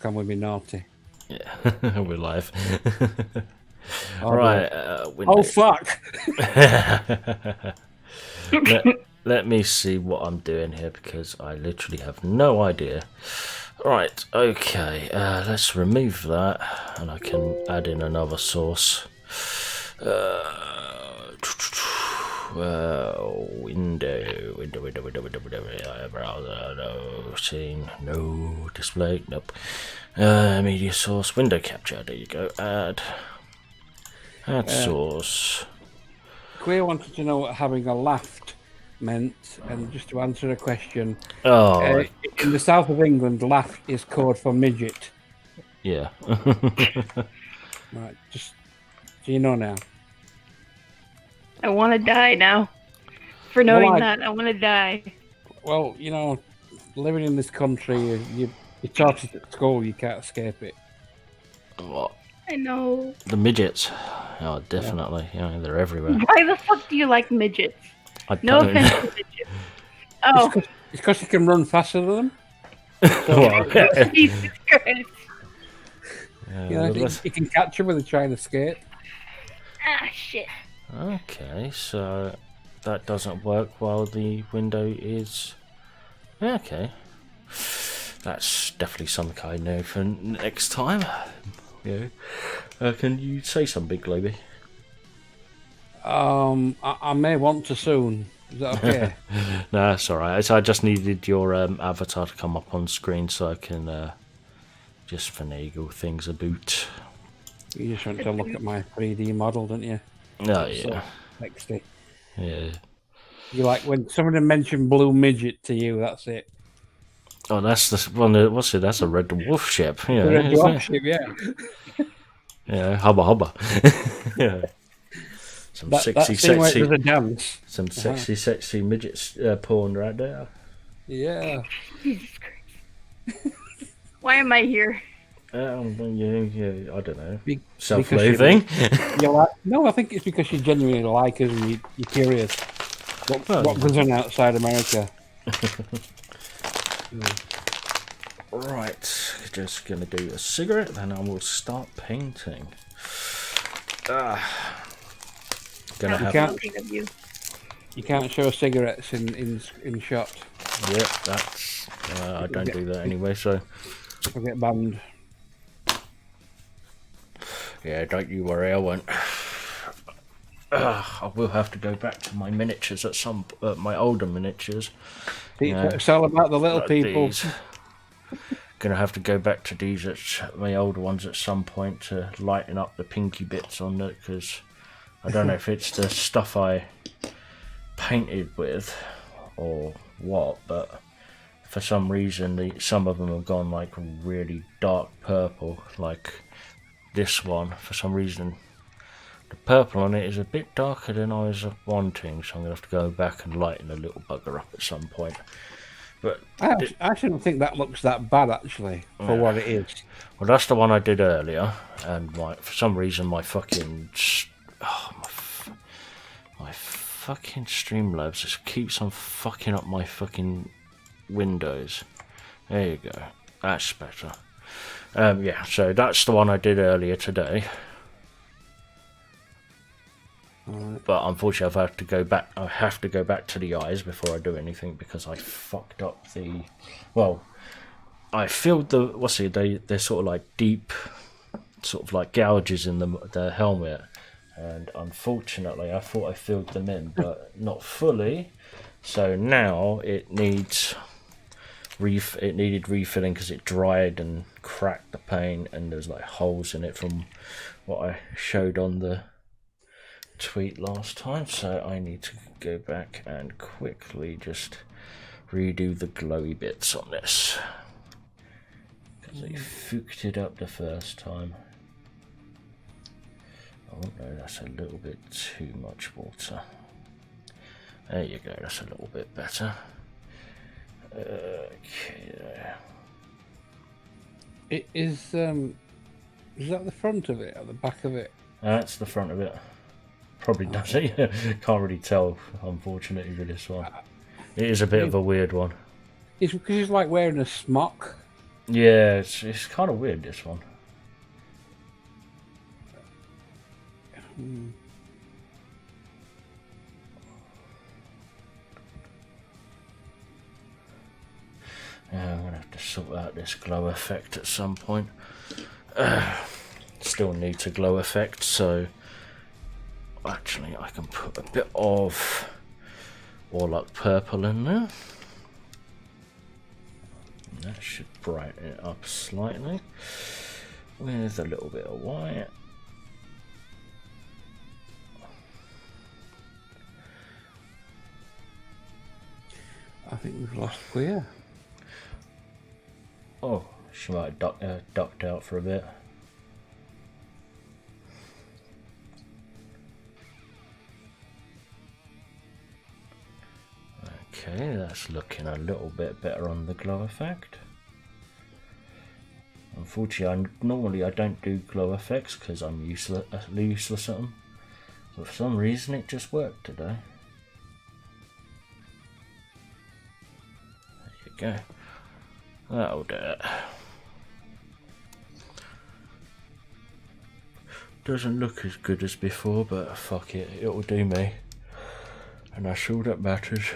can we be naughty? Yeah, we're live. Oh, Right. oh fuck! Let me see what I'm doing here because I literally have no idea. Right, okay, let's remove that and I can add in another source. Window, browser, no, scene, no, display, nope. Media source, window capture, there you go, add source. Queer wanted to know what having a laughed meant, and just to answer a question, Oh, in the south of England, laugh is code for midget. yeah. Right, just so you know now. I want to die now. For knowing that, I want to die. Well, you know, living in this country, you taught it at school, you can't escape it. What? I know. The midgets. Oh, definitely. Yeah, they're everywhere. Why the fuck do you like midgets? I No don't offense to midgets. Oh. It's because you can run faster than them. Jesus Christ. You know, you can catch them when they're trying to skate. Ah, shit. Okay, so that doesn't work while the window is... Okay. That's definitely something I know for next time. Yeah. Can you say some, Big Globy? I may want to soon. Is that okay? No, that's alright. So I just needed your avatar to come up on screen so I can just finagle things about. You just want to look at my 3D model, don't you? Oh, yeah. So, yeah. You like when somebody mentioned blue midget to you, that's it. Oh, that's the one. What's it? That's a red dwarf ship. Yeah, the red dwarf ship, yeah. Yeah, hubba hubba. Yeah. Some sexy midgets porn right there. Yeah. Jesus Christ. Why am I here? Yeah, I don't know. Self-loathing. No, I think it's because you genuinely like us and you're curious. What goes on outside America? Right, just gonna do a cigarette, then I will start painting. You can't show cigarettes in shot. Yeah, that's I don't do that anyway, so I'll get banned. Yeah, don't you worry, I won't. I will have to go back to my miniatures at some my older miniatures. It's all about the little people. Gonna have to go back to these my older ones at some point to lighten up the pinky bits on it, because I don't know if it's the stuff I painted with or what, but for some reason some of them have gone like really dark purple, like this one. For some reason the purple on it is a bit darker than I was wanting, so I'm gonna have to go back and lighten a little bugger up at some point. But I shouldn't think that looks that bad actually for what it is. Well, that's the one I did earlier, and for some reason my fucking my fucking Streamlabs just keeps on fucking up my fucking windows. There you go, that's better. Yeah, so that's the one I did earlier today. Right. But unfortunately, I have to go back to the eyes before I do anything because I fucked up the. Well, I filled the they're sort of like deep, sort of like gouges in the helmet, and unfortunately, I thought I filled them in, but not fully. So now it needs it needed refilling because it dried and cracked the paint, and there's like holes in it from what I showed on the tweet last time, so I need to go back and quickly just redo the glowy bits on this because I fucked it up the first time. Oh no, that's a little bit too much water. There you go, that's a little bit better. Okay. It is that the front of it or the back of it? That's the front of it. Probably does it. Can't really tell, unfortunately, with this one. It is a bit of a weird one. It's because he's like wearing a smock. Yeah, it's kind of weird, this one. Yeah, I'm going to have to sort out this glow effect at some point. Still need to glow effect, so actually I can put a bit of Warlock purple in there. And that should brighten it up slightly with a little bit of white. I think we've lost Queer. Oh, she might have ducked out for a bit. Okay, that's looking a little bit better on the glow effect. Unfortunately, normally I don't do glow effects because I'm useless at them. But for some reason it just worked today. There you go. That'll do it. Doesn't look as good as before, but fuck it, it'll do me. And that's all that matters.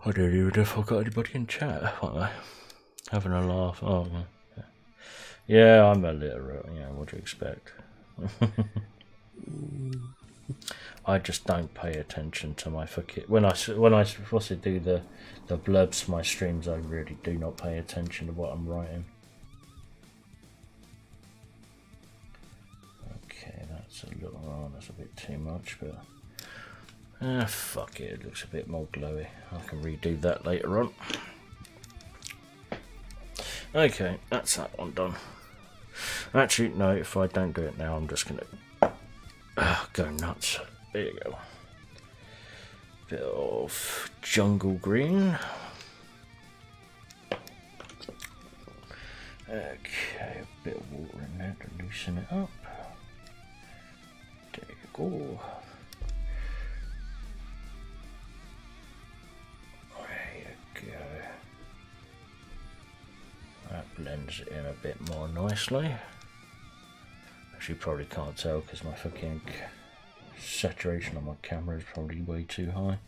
I don't even know if I've got anybody in chat, aren't I? Having a laugh. Oh, yeah, I'm illiterate. Yeah, what do you expect? I just don't pay attention to my fucking... When I supposed to do the blurbs for my streams, I really do not pay attention to what I'm writing. Okay, that's a little... Oh, that's a bit too much, but... fuck it, it looks a bit more glowy. I can redo that later on. Okay, that's that one done. Actually, no, if I don't do it now, I'm just gonna go nuts. There you go. Bit of jungle green. Okay, a bit of water in there to loosen it up. There you go. That blends it in a bit more nicely. As you probably can't tell because my fucking saturation on my camera is probably way too high.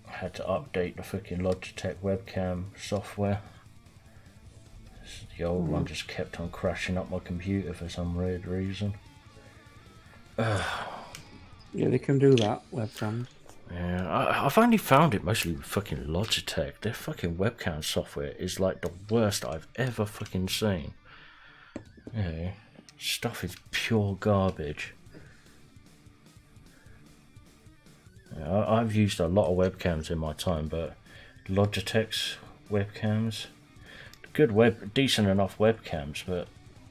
I had to update the fucking Logitech webcam software. The old one just kept on crashing up my computer for some weird reason. Yeah, they can do that, webcams. Yeah, I've only found it mostly with fucking Logitech. Their fucking webcam software is like the worst I've ever fucking seen. Yeah, stuff is pure garbage. Yeah, I've used a lot of webcams in my time, but Logitech's webcams, decent enough webcams, but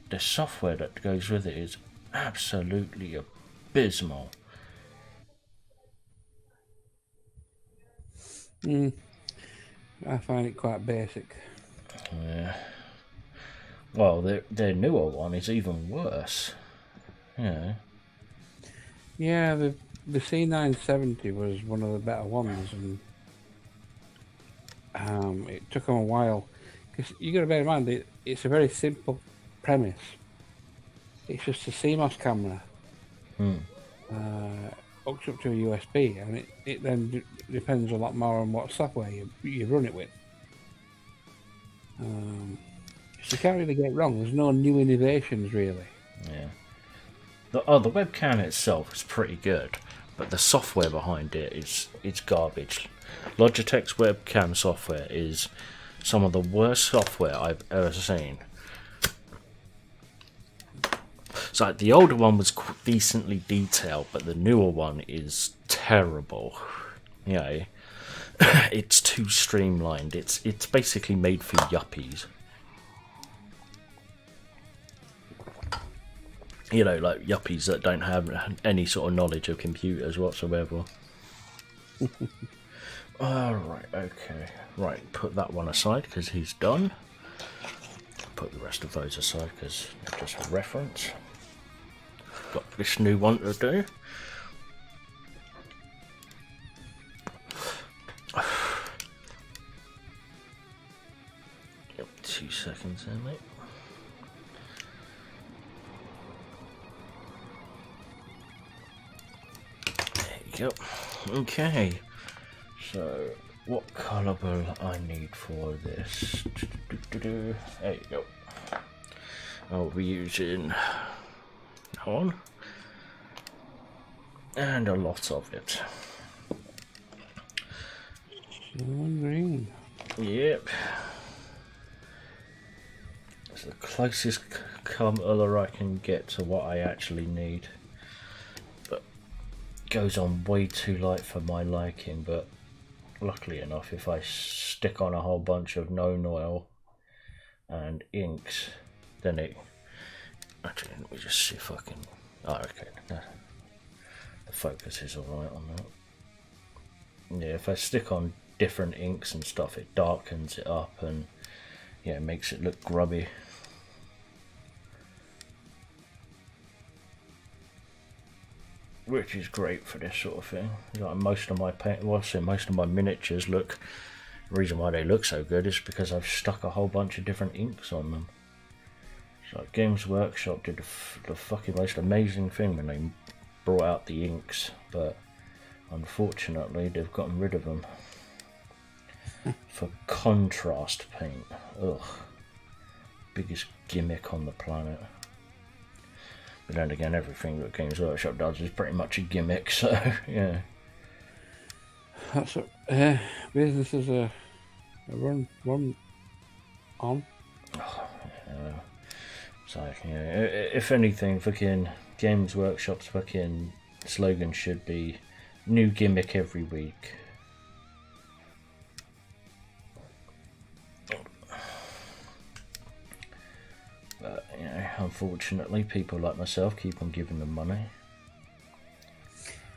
the software that goes with it is absolutely abysmal. I find it quite basic. Yeah. Well, their newer one is even worse. Yeah. Yeah, the C970 was one of the better ones, and it took them a while. Because you got to bear in mind, it's a very simple premise. It's just a CMOS camera. Hooks up to a USB, and it then depends a lot more on what software you run it with. You can't really get it wrong. There's no new innovations really. Yeah. The webcam itself is pretty good, but the software behind it is garbage. Logitech's webcam software is some of the worst software I've ever seen. So the older one was decently detailed, but the newer one is terrible. You know, it's too streamlined. It's basically made for yuppies. You know, like yuppies that don't have any sort of knowledge of computers whatsoever. Alright, okay. Right, put that one aside because he's done. Put the rest of those aside because they're just a reference. Got this new one to do. 2 seconds there, mate. There you go. Okay. So, what colour will I need for this? There you go. I'll be using that one. And a lot of it. Green. Yep. It's the closest colour I can get to what I actually need. But goes on way too light for my liking, but luckily enough, if I stick on a whole bunch of known oil and inks, then it... Actually, let me just see if I can... Oh, okay. The focus is alright on that. Yeah, if I stick on different inks and stuff, it darkens it up and yeah, it makes it look grubby. Which is great for this sort of thing. Like most of my most of my miniatures look. The reason why they look so good is because I've stuck a whole bunch of different inks on them. So Games Workshop did the fucking most amazing thing when they brought out the inks, but unfortunately they've gotten rid of them for contrast paint. Ugh, biggest gimmick on the planet. But then again, everything that Games Workshop does is pretty much a gimmick, so yeah. That's what business is a run on. Oh, yeah. So yeah, if anything, fucking Games Workshop's fucking slogan should be new gimmick every week. But you know, unfortunately, people like myself keep on giving them money.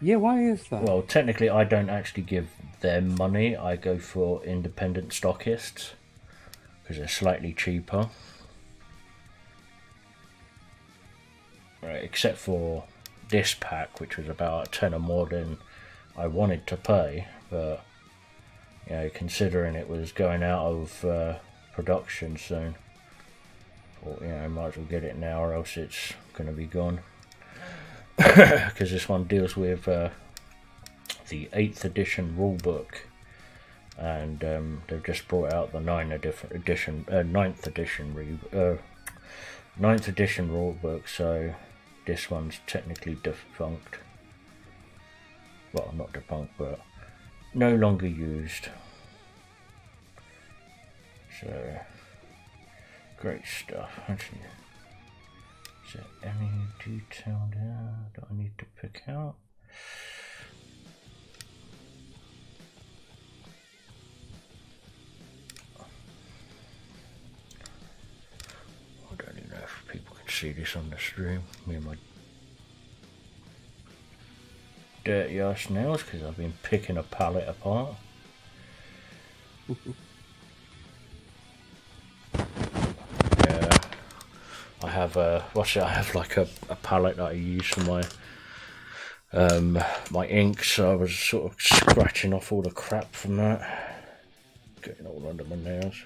Yeah, why is that? Well, technically, I don't actually give them money. I go for independent stockists because they're slightly cheaper. Right, except for this pack, which was about 10 or more than I wanted to pay, but you know, considering it was going out of production soon, thought, you know, I might as well get it now or else it's going to be gone. Because this one deals with the 8th edition rulebook, and they've just brought out the 9th edition rulebook, so this one's technically defunct. Well, not defunct, but no longer used. So, great stuff. Actually, is there any detail there that I need to pick out? I don't even know if people can see this on the stream. Me and my dirty ass nails because I've been picking a palette apart. Yeah, I have I have like a palette that I use for my my inks, so I was sort of scratching off all the crap from that, getting all under my nails.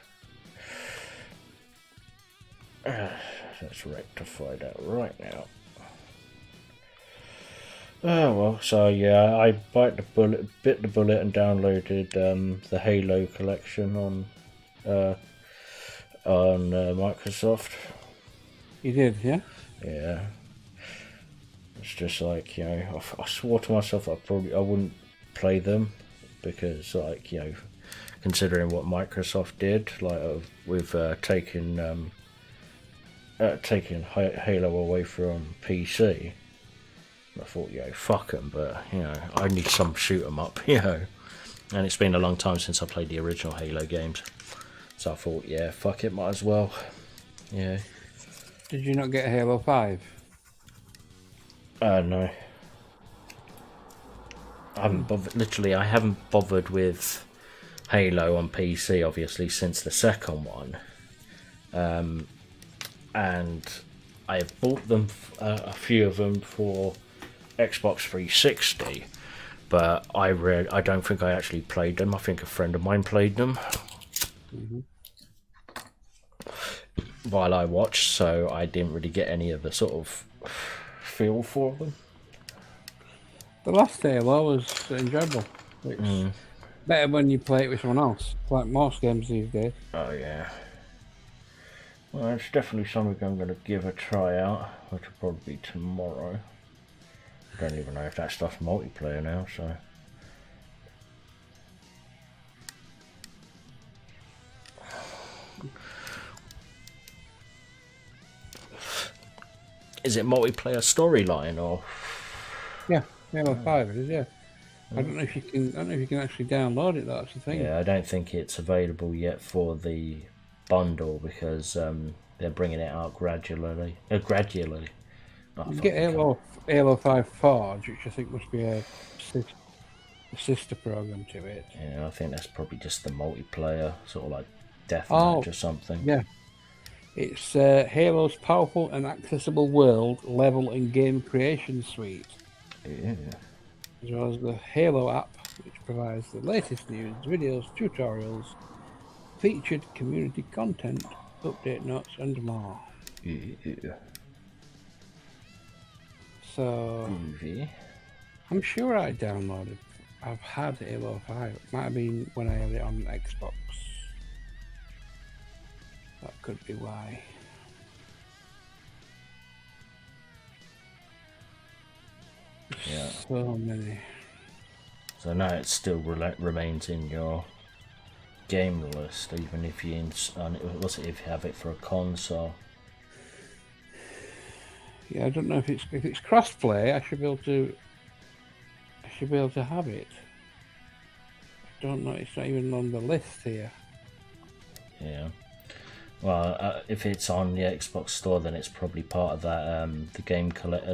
Let's rectify that right now. Oh well, so yeah, I bit the bullet and downloaded the Halo collection on Microsoft. You did, yeah? Yeah. It's just like, you know, I swore to myself I wouldn't play them because, like, you know, considering what Microsoft did, like with taking Halo away from PC. I thought, you know, fuck them, but, you know, I need some shoot 'em up, you know. And it's been a long time since I played the original Halo games. So I thought, yeah, fuck it, might as well. Yeah. Did you not get Halo 5? No. I haven't bothered, I haven't bothered with Halo on PC, obviously, since the second one. And I have bought them, a few of them for Xbox 360, but I don't think I actually played them. I think a friend of mine played them. Mm-hmm. while I watched, so I didn't really get any of the sort of feel for them. The last Halo was enjoyable. It's better when you play it with someone else, like most games these days. Oh yeah. Well, it's definitely something I'm going to give a try out, which will probably be tomorrow. I don't even know if that stuff's multiplayer now, so... Is it multiplayer storyline or? Yeah, Halo 5 it is. Yeah, I don't know if you can. I don't know if you can actually download it. That's the thing. Yeah, I don't think it's available yet for the bundle because they're bringing it out gradually. Gradually. Oh, You get Halo 5 Forge, which I think must be a sister program to it. Yeah, I think that's probably just the multiplayer, sort of like deathmatch or something. Yeah. It's Halo's powerful and accessible world, level, and game creation suite. Yeah. As well as the Halo app, which provides the latest news, videos, tutorials, featured community content, update notes, and more. Yeah. So, Groovy. I'm sure I downloaded. I've had Halo 5. It might have been when I had it on Xbox. That could be why. Yeah. So many. So now it still remains in your game list, even if you if you have it for a console. Yeah, I don't know if it's crossplay. I should be able to have it. I don't know. It's not even on the list here. Yeah. Well, if it's on the Xbox store, then it's probably part of that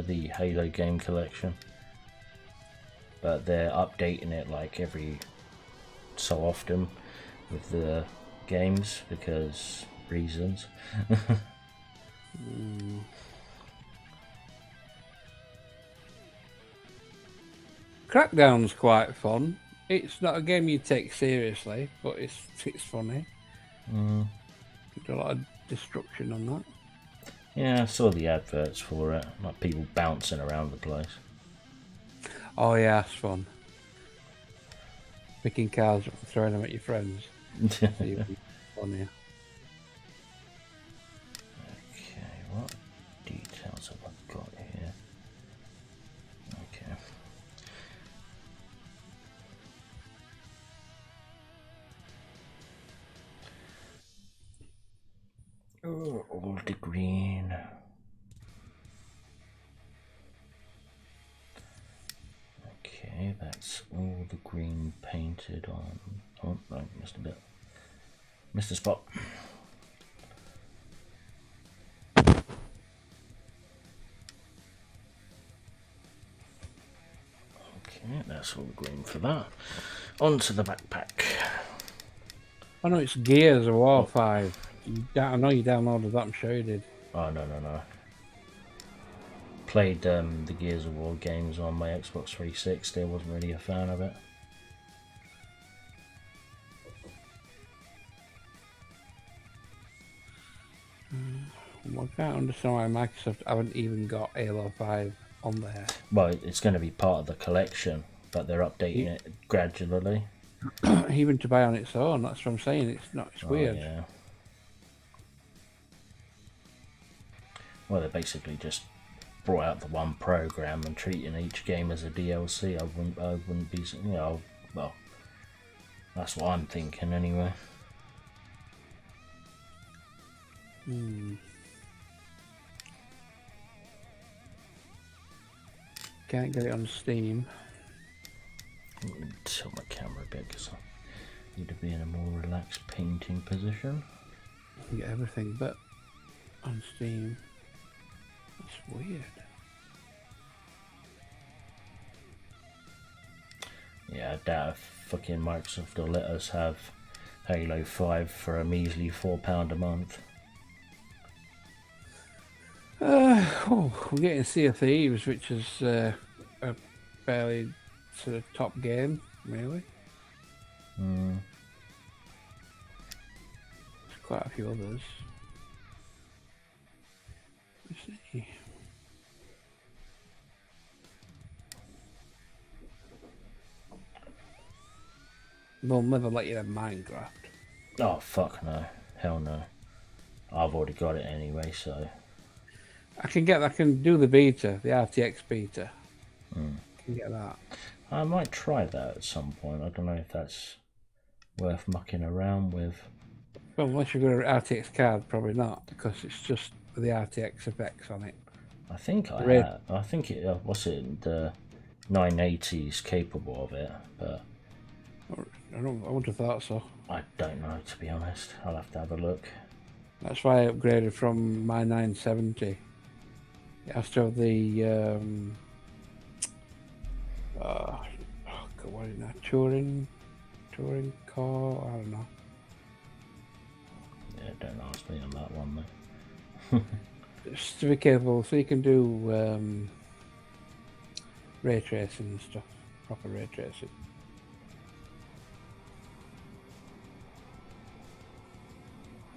the Halo game collection. But they're updating it like every so often with the games because reasons. Crackdown's quite fun. It's not a game you take seriously, but it's funny. There's a lot of destruction on that. Yeah, I saw the adverts for it, like people bouncing around the place. Oh yeah, it's fun. Picking cars up and throwing them at your friends. So you'll be funny. Okay, what details have I got here? Okay. Oh, all the green. Okay, that's all the green painted on. Oh, no, missed a bit. Missed a spot. Okay, that's all the green for that. Onto the backpack. I know it's Gears of War 5. I know you downloaded that, I'm sure you did. Oh, no. Played the Gears of War games on my Xbox 360. I wasn't really a fan of it. I can't understand why Microsoft haven't even got Halo 5 on there. Well, it's going to be part of the collection, but they're updating it gradually. Even to buy on its own, that's what I'm saying. It's weird. Yeah. Well, they basically just brought out the one program and treating each game as a DLC. I wouldn't be, well, that's what I'm thinking anyway. Can't get it on Steam. I'm going to tilt my camera a bit because I need to be in a more relaxed painting position. You can get everything but on Steam. That's weird. Yeah, I doubt if fucking Microsoft will let us have Halo 5 for a measly £4 a month. We're getting Sea of Thieves, which is a fairly sort of top game, really. There's quite a few others. They'll never let you have Minecraft. Oh, fuck no. Hell no. I've already got it anyway, so... I can do the beta, the RTX beta. I can get that. I might try that at some point. I don't know if that's worth mucking around with. Well, unless you've got an RTX card, probably not, because it's just the RTX effects on it. I think I have. I think it... what's it? The 980 is capable of it, but... I would have thought so. I don't know, to be honest. I'll have to have a look. That's why I upgraded from my 970. It has to have the oh God, what is that? Touring core? I don't know. Yeah, don't ask me on that one though. It's to be capable, so you can do ray tracing and stuff. Proper ray tracing.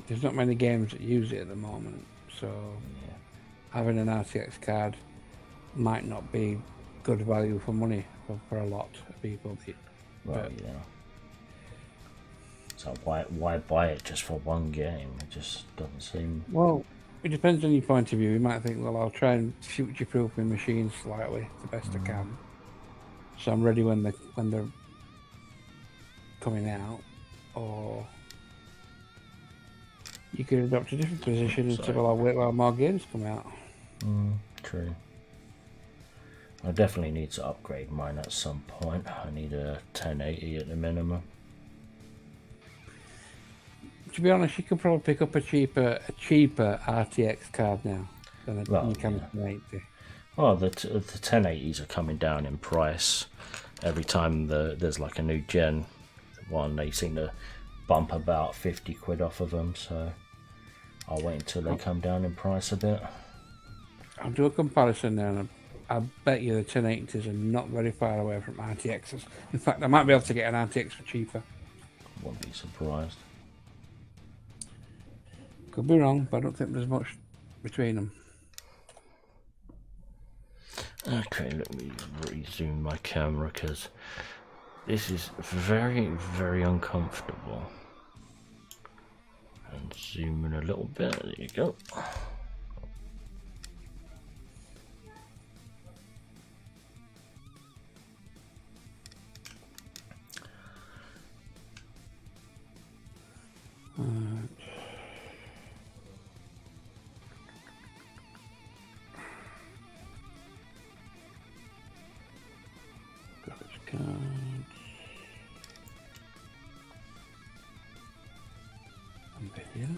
There's not many games that use it at the moment, so Yeah. having an RTX card might not be good value for money for a lot of people. Well, yeah. So why buy it just for one game? It just doesn't seem... Well, it depends on your point of view. You might think, well, I'll try and future-proof my machine slightly, the best I can, so I'm ready when they're coming out. Or you could adopt a different position and say, well, I'll wait while more games come out. True. I definitely need to upgrade mine at some point. I need a 1080 at the minimum. To be honest, you could probably pick up a cheaper RTX card now than you can a 1080. Well, the 1080s are coming down in price every time there's like a new gen one. They seem to bump about 50 quid off of them, so I'll wait until they come down in price a bit. I'll do a comparison there, and I bet you the 1080s are not very far away from RTXs. In fact, I might be able to get an RTX for cheaper. Wouldn't be surprised. Could be wrong, but I don't think there's much between them. Okay, let me resume my camera because this is very, very uncomfortable. And zoom in a little bit. There you go. Graphics cards. NVIDIA.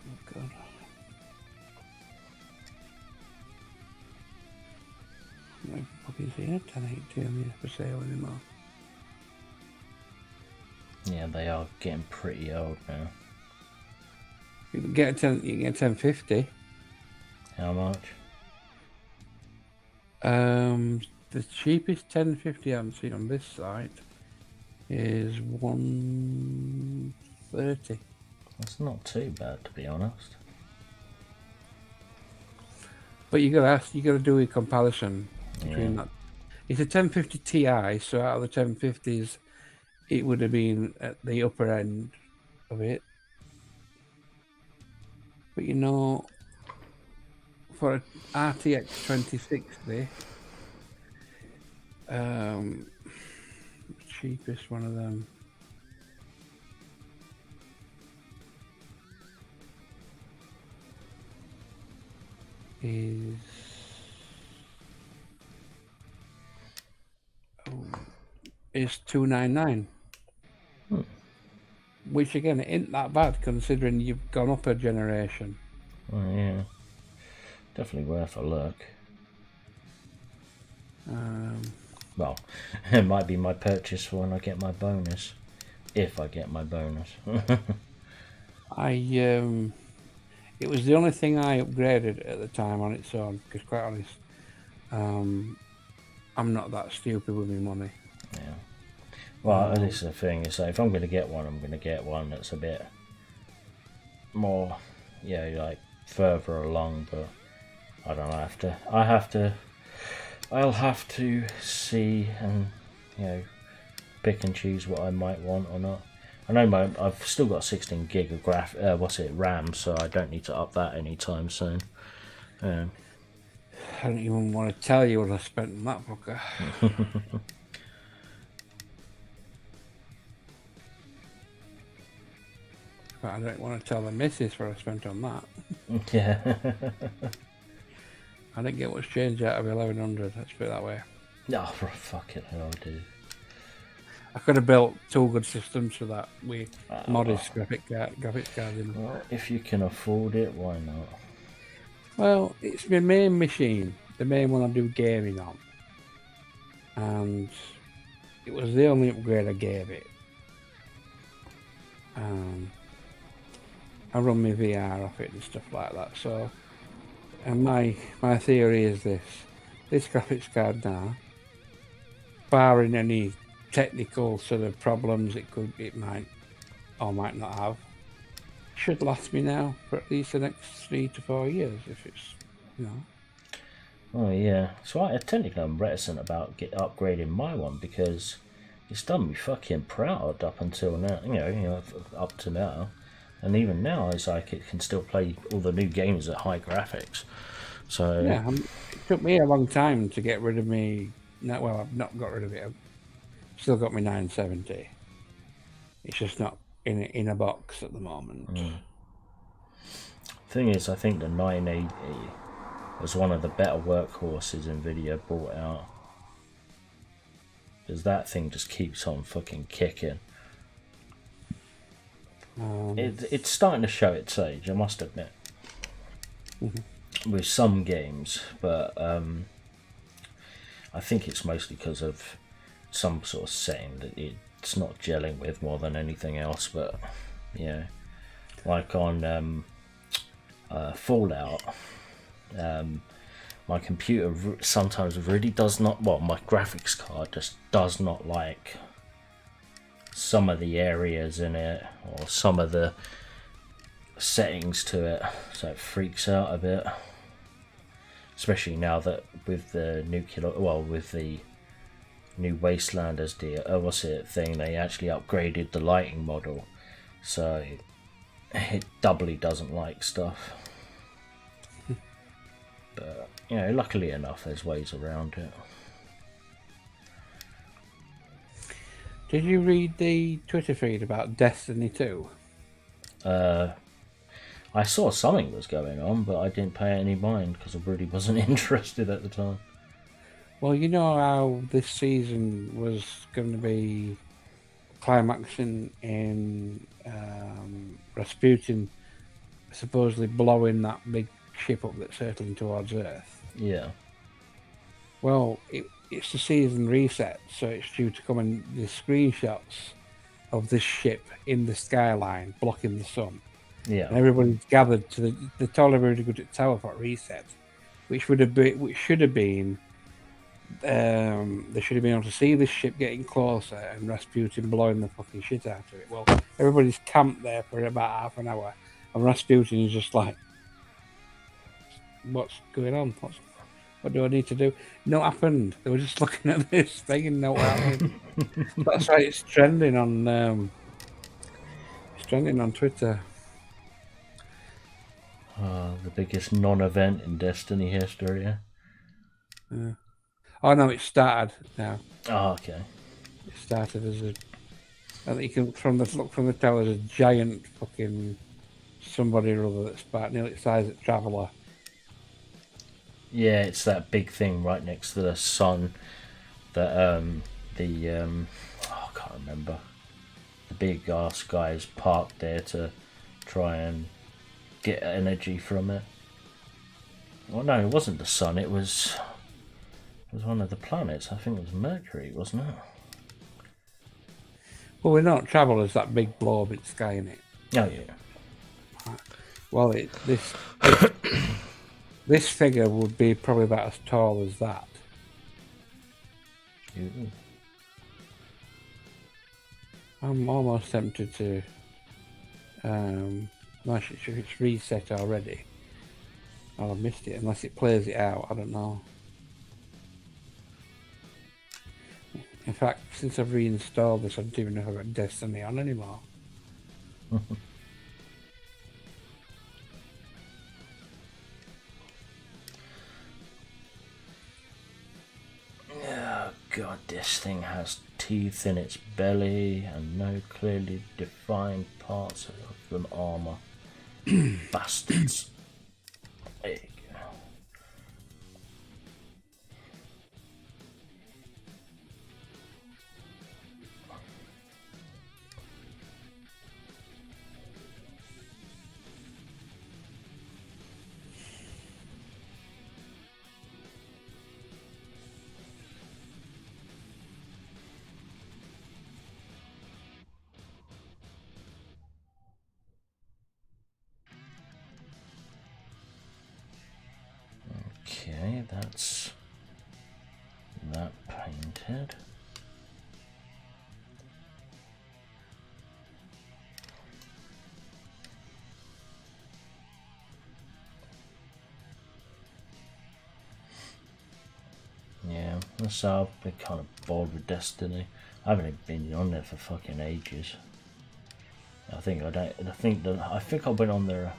Oh God. No fucking see a 1080 on here for sale anymore. Yeah, they are getting pretty old now. You can get a 1050. How much? The cheapest 1050 I've seen on this site is 130. That's not too bad, to be honest. But you gotta do a comparison between that. It's a 1050 Ti, so out of the 1050s, it would have been at the upper end of it. But you know, for a RTX 2060, the cheapest one of them is $299. Which again, it ain't that bad considering you've gone up a generation. Oh, yeah. Definitely worth a look. Well, it might be my purchase for when I get my bonus. If I get my bonus. It was the only thing I upgraded at the time on its own, because quite honest, I'm not that stupid with my money. Yeah. Well, this is the thing. So if I'm going to get one, I'm going to get one that's a bit more, like further along. But I don't know. I'll have to see and pick and choose what I might want or not. I know I've still got 16 gig of RAM, so I don't need to up that anytime soon. I don't even want to tell you what I spent on that fucker. But I don't want to tell the missus what I spent on that. Yeah. I didn't get much change out of 1100, let's put it that way. No, fuck it, hell, dude. I could have built 2 good systems for that with modest graphics cards in. Well, if you can afford it, why not? Well, it's my main machine, the main one I do gaming on. And it was the only upgrade I gave it. I run my VR off it and stuff like that. So, and my theory is this graphics card now, barring any technical sort of problems it might or might not have, should last me now for at least the next 3 to 4 years if it's, Oh yeah, so technically I'm reticent about upgrading my one because it's done me fucking proud up until now, up to now. And even now, it's like it can still play all the new games at high graphics. So yeah, it took me a long time to get rid of me. Well, I've not got rid of it. I've still got my 970. It's just not in a box at the moment. Thing is, I think the 980 was one of the better workhorses Nvidia brought out, because that thing just keeps on fucking kicking. It's starting to show its age, I must admit, with some games, but I think it's mostly because of some sort of setting that it's not gelling with more than anything else. But yeah, like on Fallout, my computer sometimes really does not, well, my graphics card just does not like some of the areas in it or some of the settings to it, so it freaks out a bit, especially now that with the with the new Wastelanders thing, they actually upgraded the lighting model, so it doubly doesn't like stuff. But luckily enough, there's ways around it. Did you read the Twitter feed about Destiny 2? I saw something was going on, but I didn't pay any mind because I really wasn't interested at the time. Well, you know how this season was going to be climaxing in Rasputin supposedly blowing that big ship up that's hurtling towards Earth. Yeah. Well, it's the season reset, so it's due to come in the screenshots of this ship in the skyline blocking the sun. Yeah. And everybody's gathered to they told everybody to go to the tower for reset, which should have been they should have been able to see this ship getting closer and Rasputin blowing the fucking shit out of it. Well, everybody's camped there for about half an hour, and Rasputin is just like, what's going on? What do I need to do? No happened. They were just looking at this thing and no what happened. That's why it's trending on Twitter. The biggest non-event in Destiny history. Yeah. Oh no, it started now. Oh, okay. It started as I think you can look from the tower, there's a giant fucking somebody or other that's about nearly the size of Traveller. Yeah, it's that big thing right next to the sun that I can't remember. The big ass guys parked there to try and get energy from it. Well, no, it wasn't the sun. It was one of the planets. I think it was Mercury, wasn't it? Well, we know Traveller's that big blob in the sky, isn't it? Oh yeah. Well, this figure would be probably about as tall as that. Ooh. I'm almost tempted to. No, if it's reset already, I'll have missed it unless it plays it out. I don't know. In fact, since I've reinstalled this, I don't even know if I've got Destiny on anymore. Oh god, this thing has teeth in its belly and no clearly defined parts of an armor. Bastards. There you go. Okay, that's that painted. Yeah, so I've been kind of bored with Destiny. I haven't even been on there for fucking ages. I think I went on there.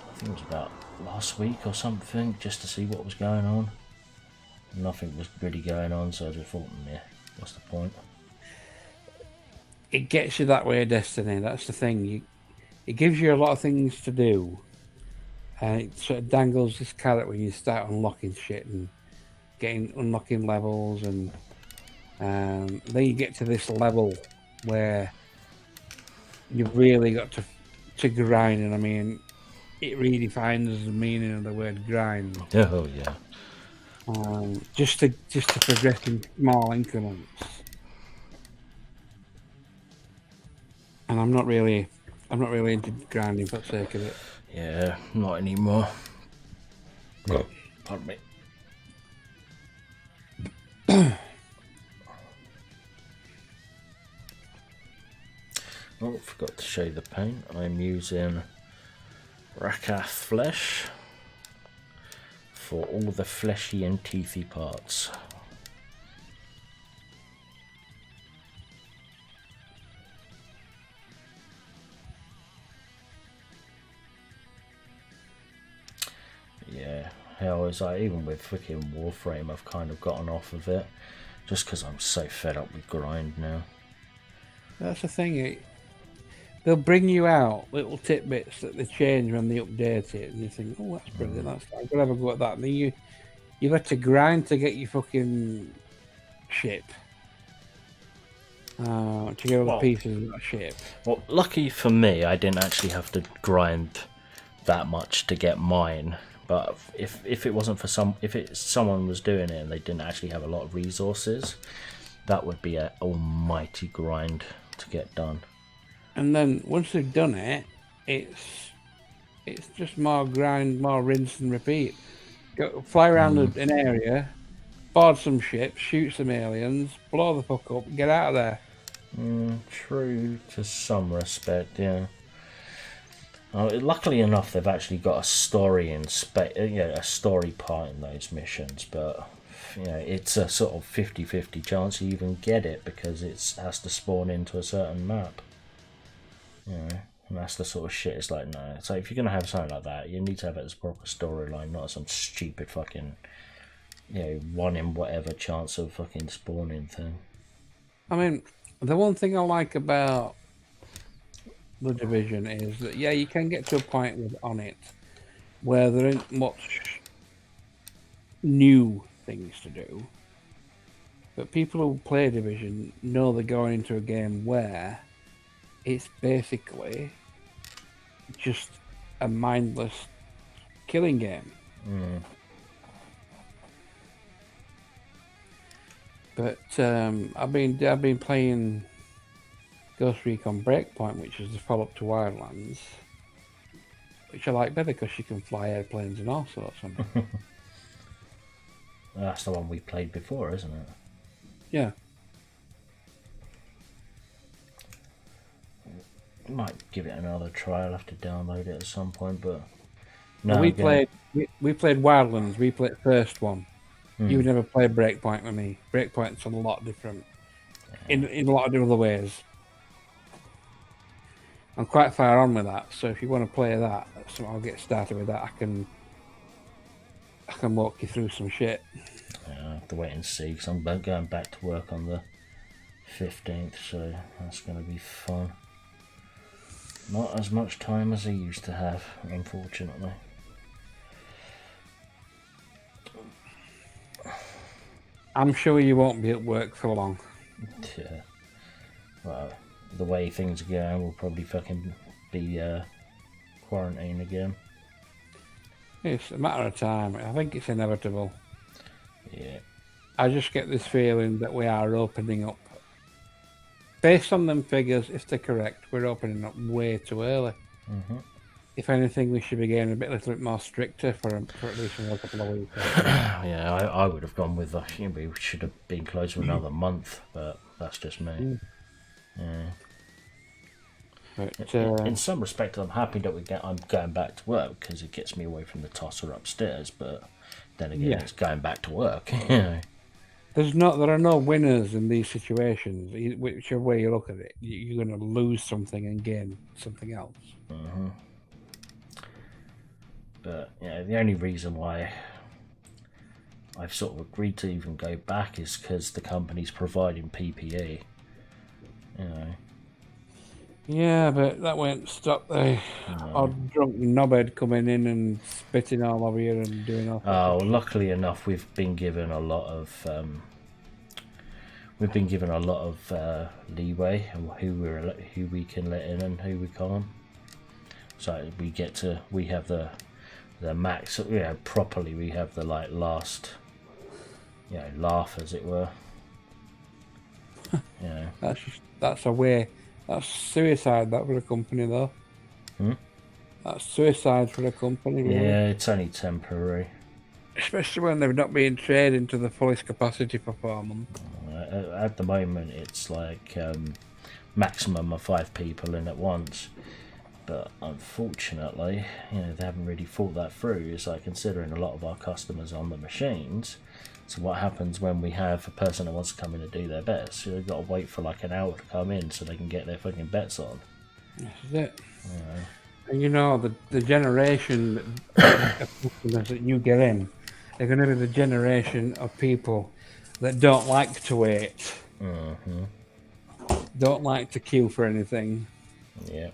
I think it was about last week or something, just to see what was going on. Nothing was really going on, so I just thought, yeah, what's the point? It gets you that way, Destiny. That's the thing. It gives you a lot of things to do, and it sort of dangles this carrot when you start unlocking shit and unlocking levels, and then you get to this level where you've really got to grind, and I mean, it redefines the meaning of the word grind. Oh yeah. Just to progress in small increments. And I'm not really into grinding for the sake of it. Yeah, not anymore. Pardon me. Oh, forgot to show you the paint. I'm using Rakath Flesh for all the fleshy and teethy parts. Yeah, hell, is like even with freaking Warframe, I've kind of gotten off of it just because I'm so fed up with grind now. That's the thing. They'll bring you out little tidbits that they change when they update it, and you think, "Oh, that's brilliant! I'm gonna have a go at that." And then you have to grind to get your fucking ship, to get all the pieces of that ship. Well, lucky for me, I didn't actually have to grind that much to get mine. But if it wasn't for someone was doing it and they didn't actually have a lot of resources, that would be an almighty grind to get done. And then once they've done it, it's just more grind, more rinse and repeat. Fly around an area, board some ships, shoot some aliens, blow the fuck up, get out of there. True to some respect, yeah. Luckily enough, they've actually got a story in a story part in those missions, but it's a sort of 50-50 chance you even get it because it has to spawn into a certain map. And that's the sort of shit. It's like, no. So if you're gonna have something like that, you need to have it as a proper storyline, not some stupid fucking, 1 in whatever chance of fucking spawning thing. I mean, the one thing I like about the Division is that you can get to a point on it where there isn't much new things to do, but people who play Division know they're going into a game where it's basically just a mindless killing game. But I've been playing Ghost Recon Breakpoint, which is the follow-up to Wildlands, which I like better because you can fly airplanes and all sorts of them. That's the one we played before, isn't it? Yeah. might give it another try. I'll have to download it at some point, but no. Well, we played Wildlands. We played first one. You've never played Breakpoint with me. Breakpoint's a lot different in a lot of other ways. I'm quite far on with that, so if you want to play that, so I'll get started with that. I can walk you through some shit. Yeah, I have to wait and see because I'm going back to work on the 15th, so that's going to be fun. Not as much time as I used to have, unfortunately. I'm sure you won't be at work for long. Yeah. Well, the way things are going, we'll probably fucking be quarantined again. It's a matter of time. I think it's inevitable. Yeah. I just get this feeling that we are opening up. Based on them figures, if they're correct, we're opening up way too early. If anything, we should be getting a little bit more stricter for at least another couple of weeks. Yeah, I would have gone with we should have been closed for another month, but that's just me. Yeah. But, in some respect, I'm happy that I'm going back to work because it gets me away from the tosser upstairs. But then again, it's going back to work. You know. There are no winners in these situations. Whichever way you look at it, you're going to lose something and gain something else. But the only reason why I've sort of agreed to even go back is because the company's providing PPE. You know. Yeah, but that won't stop the odd drunk knobhead coming in and spitting all over you and doing all. Oh, luckily enough, we've been given a lot of leeway and who we can let in and who we can't. So we have the max. Properly we have the last laugh, as it were. That's suicide, that for a company, though. That's suicide for a company, really. Yeah, it's only temporary. Especially when they've not been traded to the fullest capacity performance. At the moment, it's like maximum of 5 people in at once. But unfortunately, they haven't really thought that through. It's like considering a lot of our customers on the machines. So what happens when we have a person that wants to come in and do their bets? So they've got to wait for like an hour to come in so they can get their fucking bets on. This is it. And the generation of customers that you get in, they're going to be the generation of people that don't like to wait. Don't like to queue for anything. Yeah.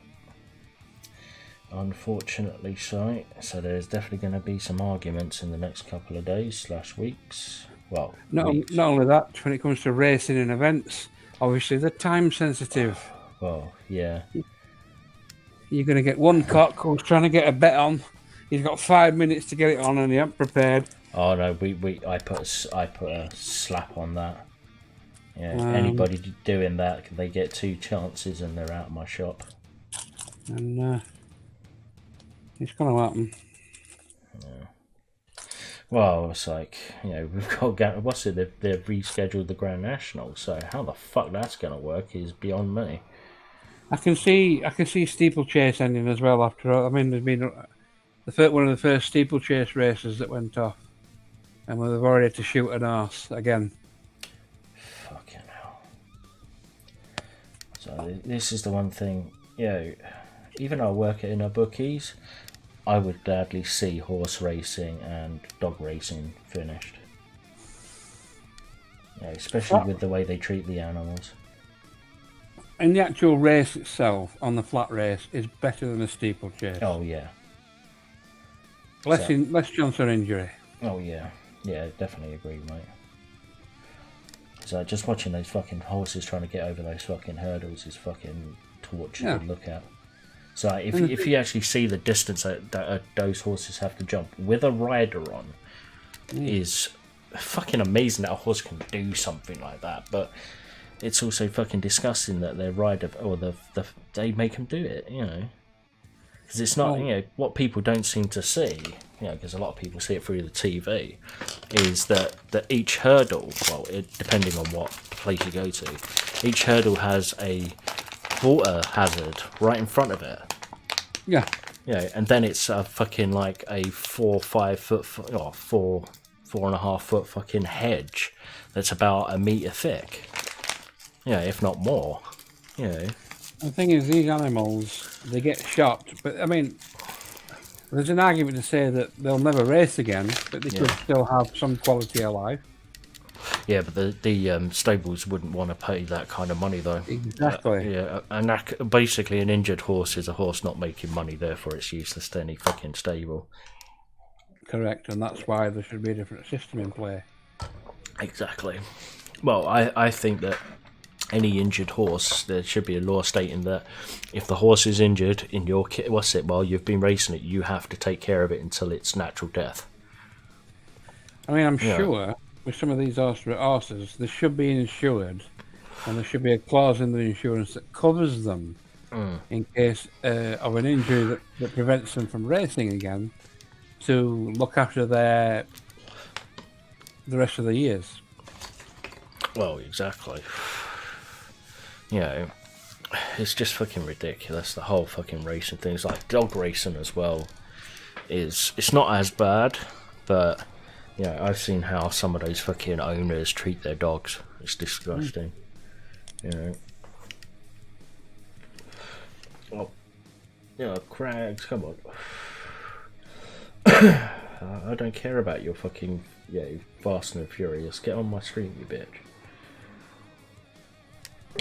Unfortunately so there's definitely going to be some arguments in the next couple of days / weeks. Well, not only that, when it comes to racing and events, obviously they're time sensitive. Well, yeah. You're going to get one cock who's trying to get a bet on. He's got 5 minutes to get it on and he ain't prepared. Oh no, I put a slap on that. Yeah, anybody doing that, they get 2 chances and they're out of my shop. And it's going to happen. Yeah. Well, it's like, we've got they've rescheduled the Grand National, so how the fuck that's going to work is beyond me. I can see steeplechase ending as well after. I mean, there's been one of the first steeplechase races that went off, and they've already had to shoot an arse again. Fucking hell. So this is the one thing, even though I work in a bookies, I would gladly see horse racing and dog racing finished. Especially with the way they treat the animals. And the actual race itself, on the flat race, is better than a steeplechase. Oh yeah. Less chance of injury. Oh yeah. Yeah, definitely agree, mate. So just watching those fucking horses trying to get over those fucking hurdles is fucking torture to look at. So if you actually see the distance that those horses have to jump with a rider on, is fucking amazing that a horse can do something like that. But it's also fucking disgusting that their rider or they make them do it, because it's not what people don't seem to see, because a lot of people see it through the TV, is that each hurdle, depending on what place you go to, each hurdle has a water hazard right in front of it. Yeah. Yeah, and then it's a fucking like a 4.5 foot, or 4.5 foot fucking hedge that's about a metre thick. Yeah, if not more. You know. The thing is, these animals, they get shot, but I mean, there's an argument to say that they'll never race again, but they could still have some quality of life. Yeah, but the stables wouldn't want to pay that kind of money, though. Exactly. Yeah, and basically an injured horse is a horse not making money, therefore it's useless to any fucking stable. Correct, and that's why there should be a different system in play. Exactly. Well, I think that any injured horse, there should be a law stating that if the horse is injured in your while you've been racing it, you have to take care of it until its natural death. I mean, I'm sure with some of these horses, they should be insured, and there should be a clause in the insurance that covers them in case of an injury that prevents them from racing again, to look after the rest of the years. Well, exactly. You know, it's just fucking ridiculous, the whole fucking racing thing. It's like dog racing as well. It's not as bad, but yeah, I've seen how some of those fucking owners treat their dogs. It's disgusting. You know. Oh, yeah, Crags, come on. I don't care about your fucking Fast and Furious. Get on my stream, you bitch.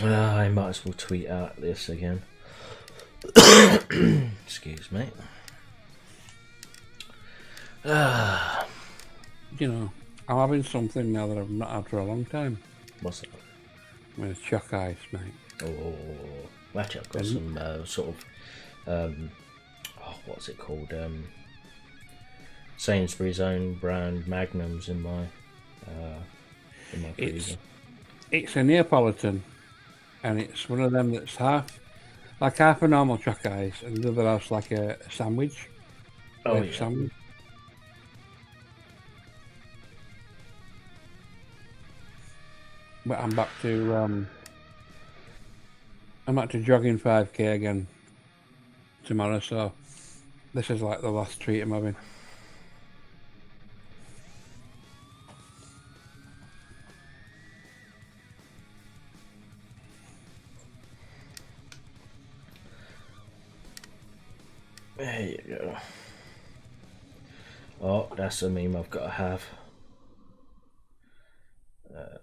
I might as well tweet out this again. Excuse me. You know, I'm having something now that I've not had for a long time. What's that? I'm going to chuck ice, mate. Oh, actually, I've got some sort of what's it called? Sainsbury's own brand Magnums in my freezer. It's a Neapolitan, and it's one of them that's half a normal chuck ice, and the other half's like a sandwich. Oh yeah. Sandwich. But I'm back to jogging 5k again tomorrow, so this is like the last treat I'm having. There you go. Oh, that's a meme I've got to have.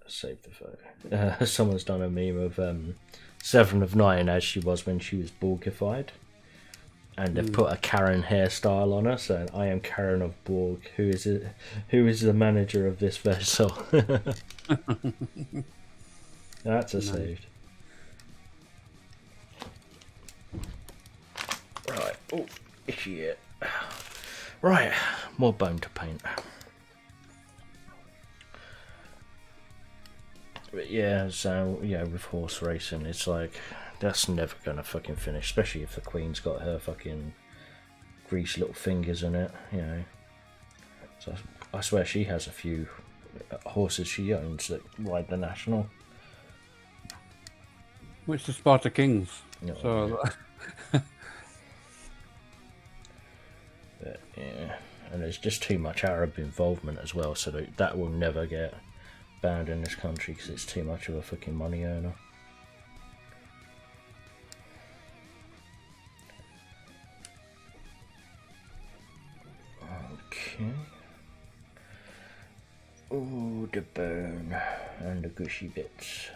Save the photo. Someone's done a meme of 7 of 9 as she was when she was Borgified. And they've put a Karen hairstyle on her, saying, "I am Karen of Borg. Who is it? Who is the manager of this vessel?" That's a saved. Right. Oh, shit. Right. More bone to paint. But yeah, so yeah, with horse racing, it's like that's never gonna fucking finish, especially if the Queen's got her fucking greased little fingers in it, you know. So I swear she has a few horses she owns that ride the National. Which the Sparta Kings. No, So. But, yeah, and there's just too much Arab involvement as well, so that will never get banned in this country because it's too much of a fucking money earner. Okay. Oh, the bone and the gushy bits.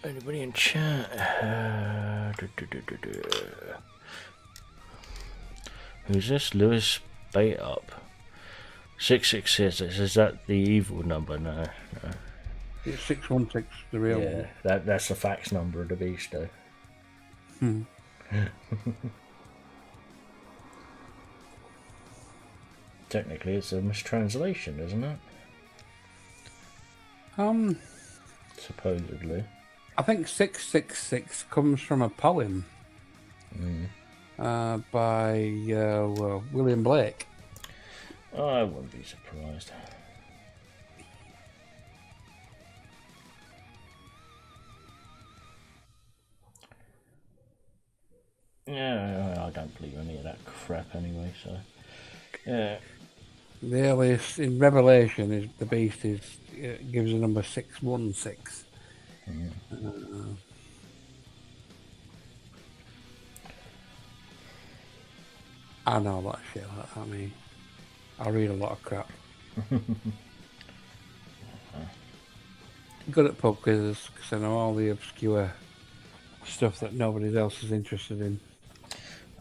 Anybody in chat? Who's this? Lewis Bait Up 666. Is that the evil number? No. It's 616, the real one. Yeah, that's the fax number of the beast, though. Technically, it's a mistranslation, isn't it? Um, Supposedly. I think 666 comes from a poem by William Blake. I wouldn't be surprised. Yeah, I don't believe any of that crap anyway, so... Yeah. The earliest in Revelation is the beast gives a number 616. I know a lot of shit like that. I mean, I read a lot of crap. Good at pub quizzes because I know all the obscure stuff that nobody else is interested in.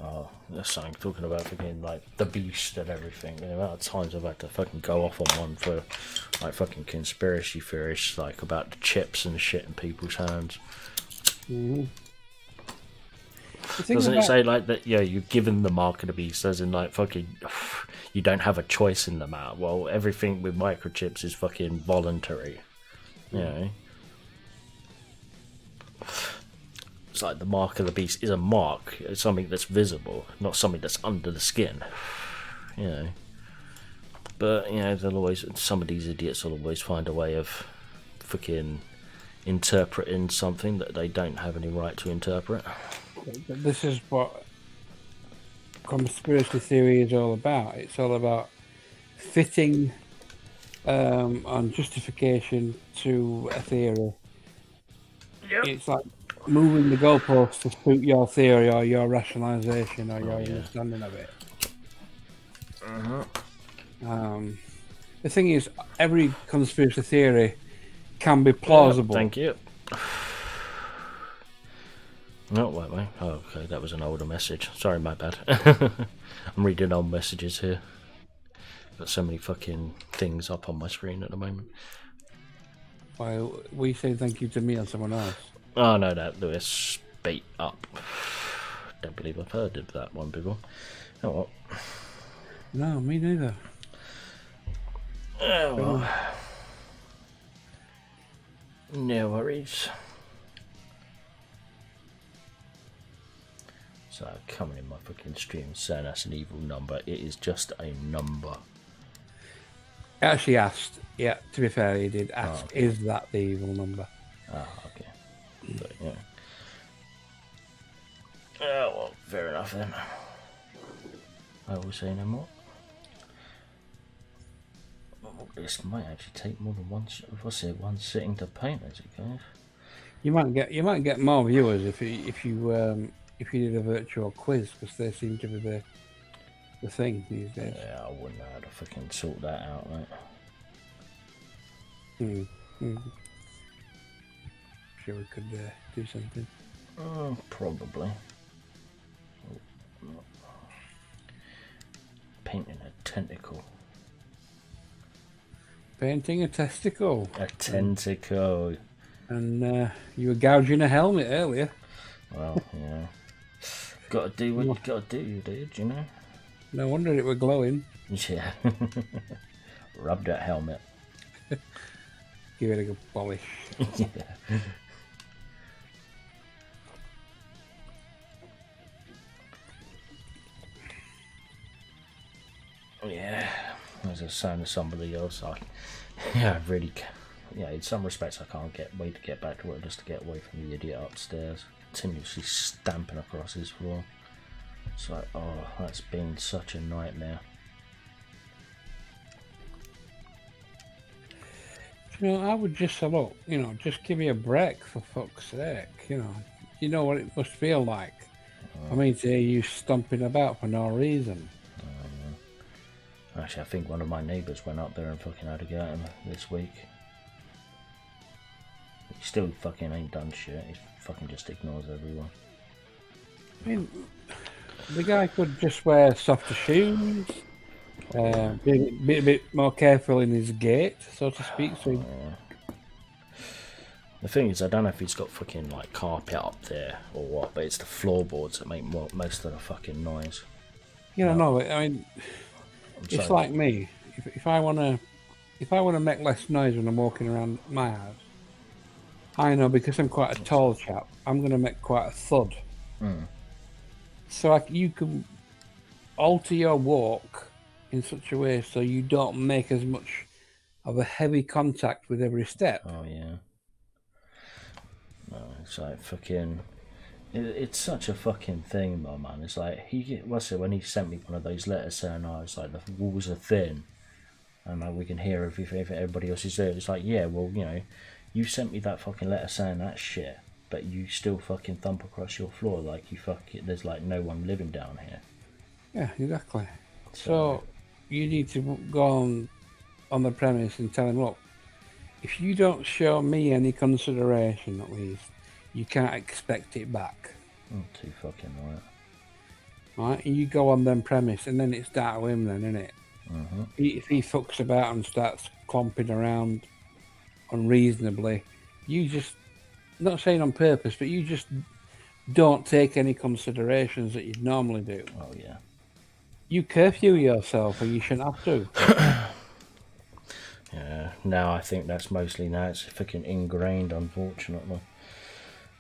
Oh, that's something talking about fucking like the beast and everything. The amount of times I've had to fucking go off on one for like fucking conspiracy theories, like about the chips and shit in people's hands. Doesn't it say like that? Yeah, you're given the mark of the beast, as in like fucking, you don't have a choice in the matter. Well, everything with microchips is fucking voluntary. You know? It's like the mark of the beast is a mark. It's something that's visible, not something that's under the skin. You know. But, you know, they'll always, some of these idiots will always find a way of fucking interpreting something that they don't have any right to interpret. This is what conspiracy theory is all about. It's all about fitting on justification to a theory. Yep. It's like moving the goalposts to suit your theory or your rationalization or your understanding of it. The thing is, every conspiracy theory can be plausible. Thank you. No, wait, mate. Oh, okay, that was an older message. Sorry, my bad. I'm reading old messages here. Got so many fucking things up on my screen at the moment. Why, we say thank you to me and someone else? Oh, no, that Lewis beat up. Don't believe I've heard of that one before. Oh, well. No, me neither. Oh, well. No worries. So, coming in my fucking stream saying that's an evil number. It is just a number. He actually asked. Yeah, to be fair, he did ask, is that the evil number? Ah, okay. But, yeah. Oh, well, fair enough then. I will say no more. This might actually take more than one sitting to paint as it goes. You might get more viewers if you did a virtual quiz, because they seem to be the thing these days. Yeah, I wouldn't know how to fucking sort that out, mate. Sure, we could do something. Probably. Painting a tentacle. Painting a testicle. A tentacle. And you were gouging a helmet earlier. Well, yeah. Gotta do what you gotta do, dude, you know? No wonder it were glowing. Yeah. Rub that helmet. Give it a good polish. Yeah. Yeah. As I was saying to somebody else, I really, in some respects I can't wait to get back to work just to get away from the idiot upstairs, continuously stamping across his floor. It's like, oh, that's been such a nightmare. You know, I would just say, look, just give me a break for fuck's sake. You know what it must feel like. I mean, to hear you stomping about for no reason. Actually, I think one of my neighbours went up there and fucking had a go at him this week. He still fucking ain't done shit. He fucking just ignores everyone. I mean, the guy could just wear softer shoes, be a bit more careful in his gait, so to speak. So the thing is, I don't know if he's got fucking like carpet up there or what, but it's the floorboards that make most of the fucking noise. No, I mean, it's like me. If I wanna make less noise when I'm walking around my house, I know, because I'm quite a tall chap, I'm going to make quite a thud. So you can alter your walk in such a way so you don't make as much of a heavy contact with every step. Oh yeah. No, it's like fucking. It's such a fucking thing, though, man. It's like when he sent me one of those letters saying, "Oh, it's like the walls are thin, and like we can hear everything everybody else is there." It's like, yeah, well, you know, you sent me that fucking letter saying that shit, but you still fucking thump across your floor like you fucking. There's like no one living down here. Yeah, exactly. So you need to go on the premise and tell him, look, if you don't show me any consideration, at least, you can't expect it back. Too fucking right. Right? And you go on them premise, and then it's down to him then, isn't it? If he fucks about and starts clomping around unreasonably, you just, not saying on purpose, but you just don't take any considerations that you'd normally do. Oh yeah. You curfew yourself, and you shouldn't have to. Yeah. Now I think that's mostly it's fucking ingrained, unfortunately.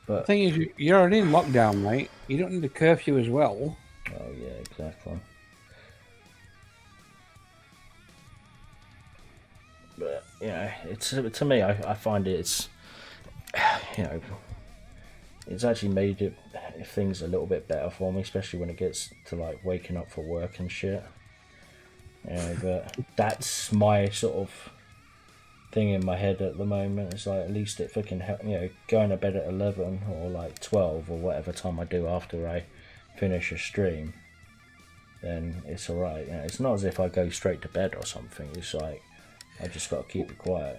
But the thing is, you're already in lockdown, mate. You don't need a curfew as well. Oh yeah, exactly. But yeah, it's to me, I find it's it's actually made things a little bit better for me, especially when it gets to like waking up for work and shit. But that's my sort of thing in my head at the moment. It's like at least it fucking going to bed at 11 or like 12 or whatever time I do after I finish a stream, then it's alright. It's not as if I go straight to bed or something. It's like I just got to keep it quiet.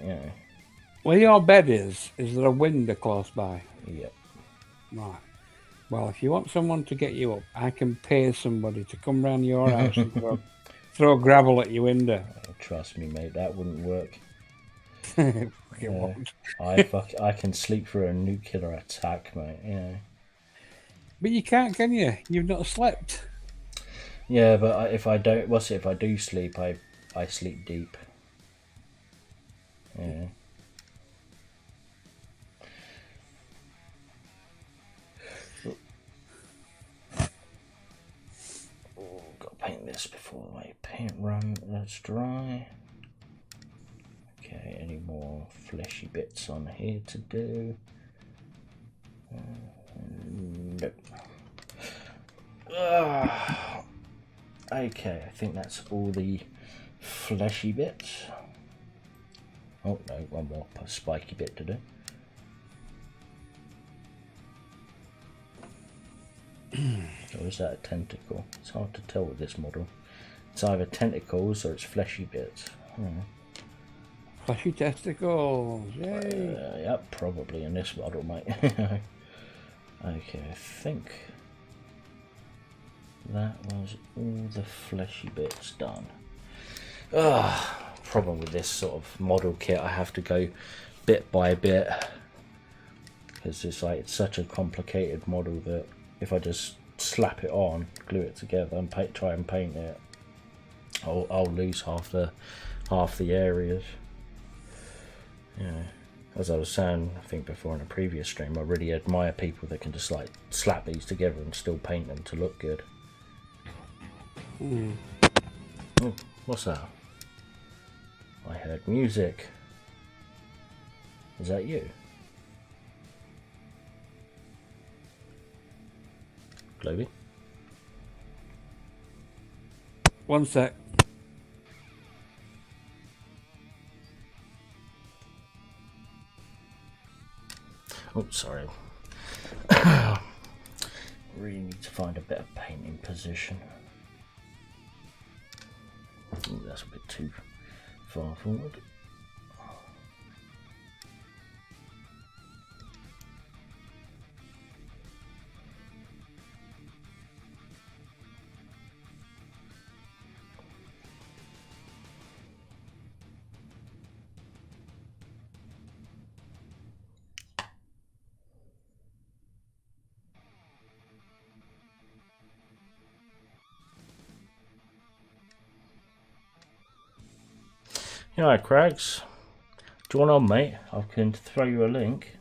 Where your bed is there a window close by? Yep. Right. Well, if you want someone to get you up, I can pay somebody to come round your house and throw gravel at your window. Oh, trust me, mate, that wouldn't work. Won't. I can sleep through a nuclear attack, mate. But you can't, can you? You've not slept. Yeah, but if I do sleep, I sleep deep. Yeah. Oh, gotta paint this before my paint run that's dry. Okay, any more fleshy bits on here to do? Nope. Okay, I think that's all the fleshy bits. Oh no, one more spiky bit to do. Or is that a tentacle? It's hard to tell with this model. It's either tentacles or it's fleshy bits. Fleshy testicles, yay! Yep, probably in this model, mate. Okay, I think that was all the fleshy bits done. Problem with this sort of model kit, I have to go bit by bit because it's such a complicated model that if I just slap it on, glue it together, and try and paint it, I'll lose half the areas. Yeah, as I was saying, I think before in a previous stream, I really admire people that can just like slap these together and still paint them to look good. Oh, what's that? I heard music. Is that you? Globy? One sec. Oh, sorry. Really need to find a better painting position. Ooh, that's a bit too far forward. Yeah, Craigs. Do you want on, mate? I can throw you a link.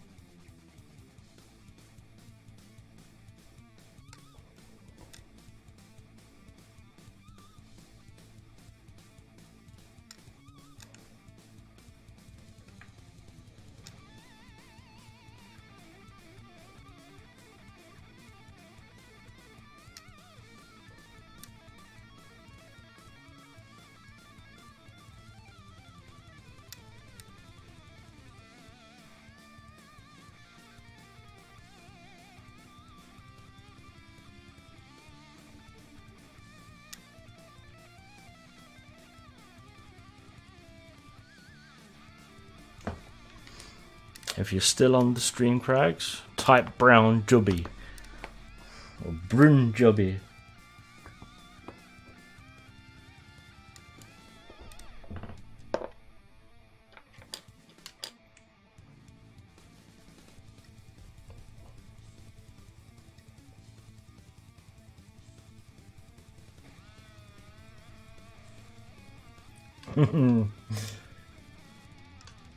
If you're still on the stream, Crags, type brown jubby or brun jubby. Do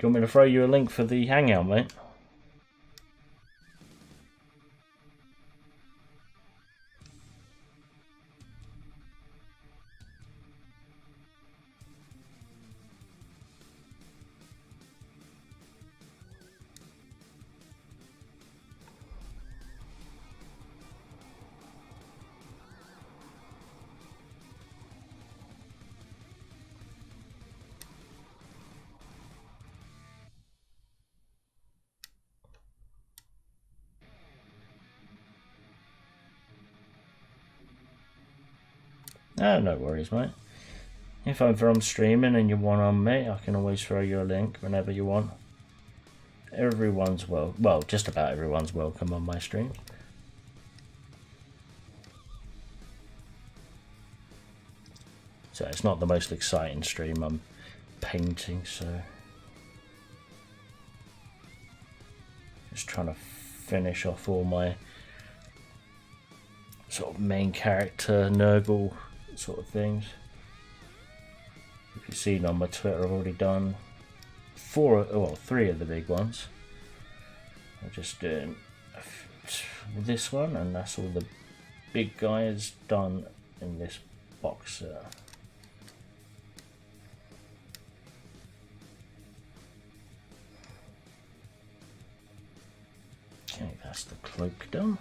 you want me to throw you a link for the hangout, mate? Oh, no worries, mate. If ever I'm streaming and you want on me, I can always throw you a link whenever you want. Everyone's well, just about everyone's welcome on my stream. So it's not the most exciting stream. I'm painting, so just trying to finish off all my sort of main character Nurgle sort of things. If you've seen on my Twitter, I've already done 3 of the big ones. I'm just doing this one, and that's all the big guys done in this box. Okay, that's the cloak done.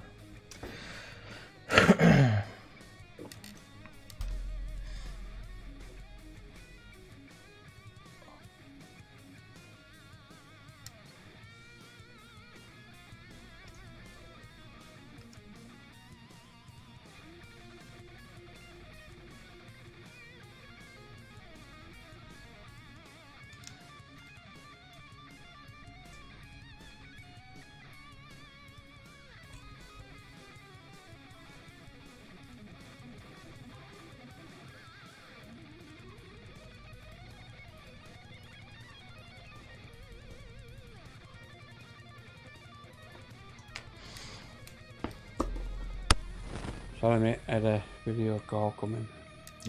Sorry, mate, I had a video call coming.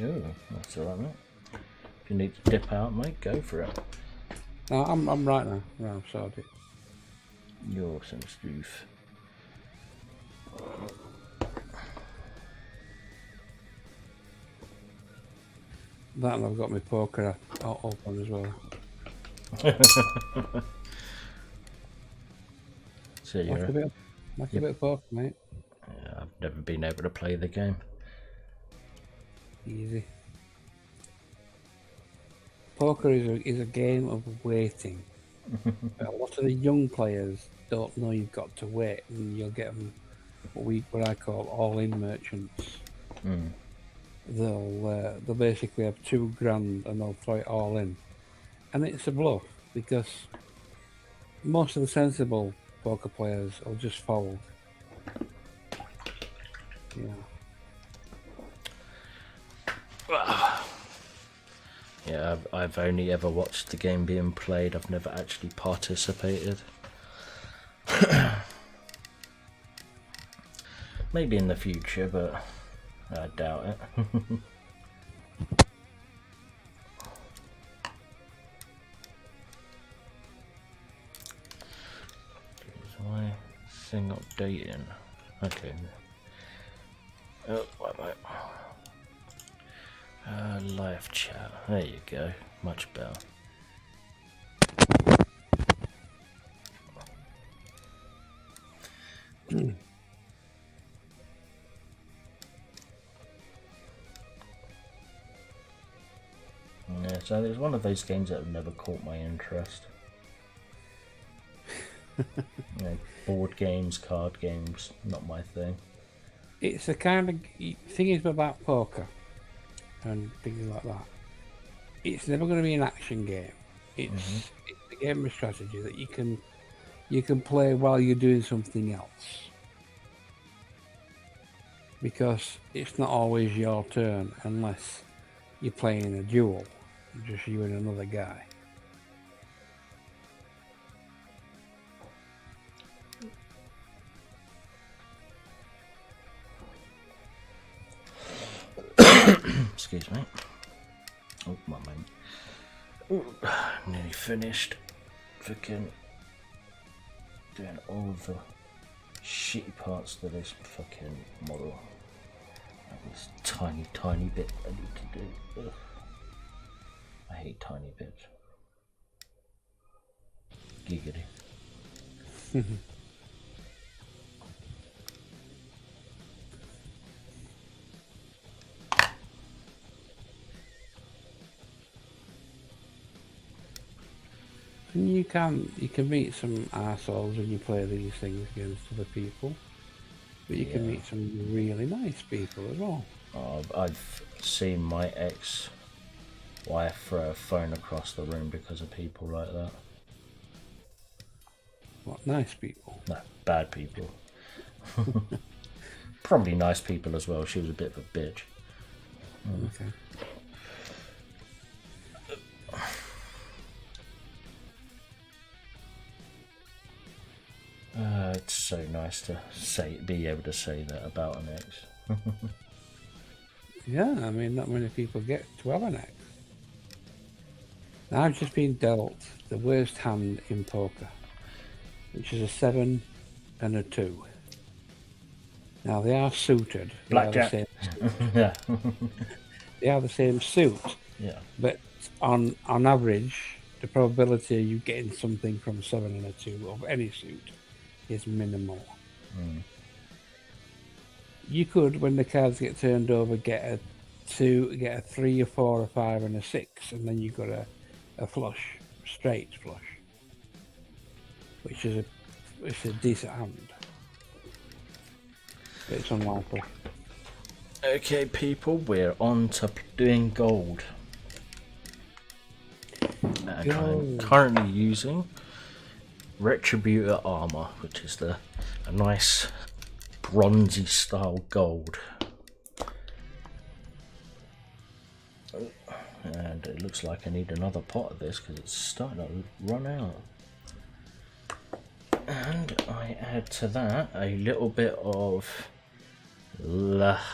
Oh, that's alright, mate. If you need to dip out, mate, go for it. No, I'm right now. No, I'm sorry. You're some stoof. That and I've got my poker open as well. So Like you're... a bit of poker, mate. Yeah, I've never been able to play the game. Easy. Poker is a game of waiting. A lot of the young players don't know you've got to wait, and you'll get them what I call all-in merchants. Mm. They'll basically have $2,000 and they'll throw it all in, and it's a bluff because most of the sensible poker players will just fold. Yeah, I've only ever watched the game being played. I've never actually participated. Maybe in the future, but I doubt it. Is my thing updating? Okay. Oh, wait. Live chat. There you go. Much better. Yeah, so there's one of those games that have never caught my interest. Board games, card games, not my thing. It's the kind of thing is about poker and things like that. It's never going to be an action game. It's a game of strategy that you can you can play while you're doing something else. Because it's not always your turn unless you're playing a duel, just you and another guy. Excuse me. Oh, my man. Ooh, nearly finished. Freaking doing all the shitty parts to this fucking model. This tiny bit I need to do. Ugh. I hate tiny bits. Giggity. And you can meet some arseholes when you play these things against other people, but you can meet some really nice people as well. I've seen my ex-wife throw a phone across the room because of people like that. What, nice people? No, bad people. Probably nice people as well. She was a bit of a bitch. Okay. It's so nice to be able to say that about an ex. Yeah, I mean, not many people get to have an ex. Now I've just been dealt the worst hand in poker, which is a 7 and a 2. Now they are suited. Blackjack. Yeah. They are the same suit. Yeah. But on average, the probability of you getting something from a 7 and a 2 of any suit is minimal. You could, when the cards get turned over, get a 2, get a 3, a 4, a 5, and a 6, and then you got a flush, straight flush, which is a decent hand. But it's unlikely. Okay, people, we're on to doing gold. I'm currently using Retributor armor, which is a nice bronzy style gold. And it looks like I need another pot of this because it's starting to run out. And I add to that a little bit of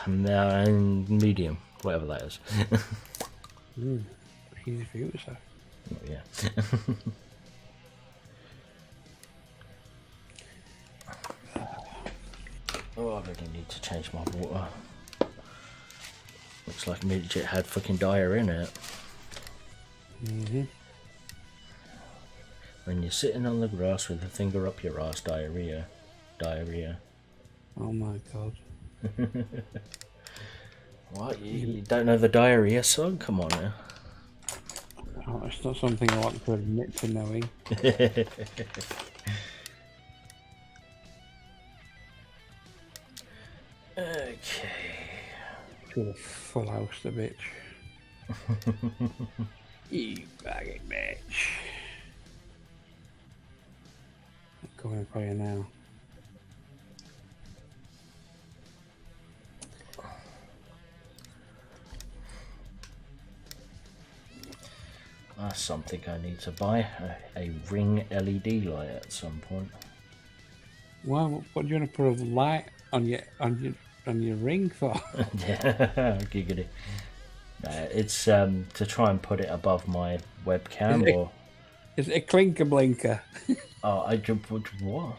medium, whatever that is. Easy for you to say. Oh, yeah. Oh, I really need to change my water. Looks like midget had fucking diarrhea in it. When you're sitting on the grass with a finger up your ass, diarrhea. Oh my god. What? You don't know the diarrhea song? Come on now. Oh, it's not something I want to admit to knowing. Okay. To a full house, the bitch. You bag bitch. I'm coming for you now. That's something I need to buy. A ring LED light at some point. Well, what do you want to put a light on your ring for? Yeah, giggity. It's to try and put it above my webcam. Is it a clinker blinker? Oh, I could put what?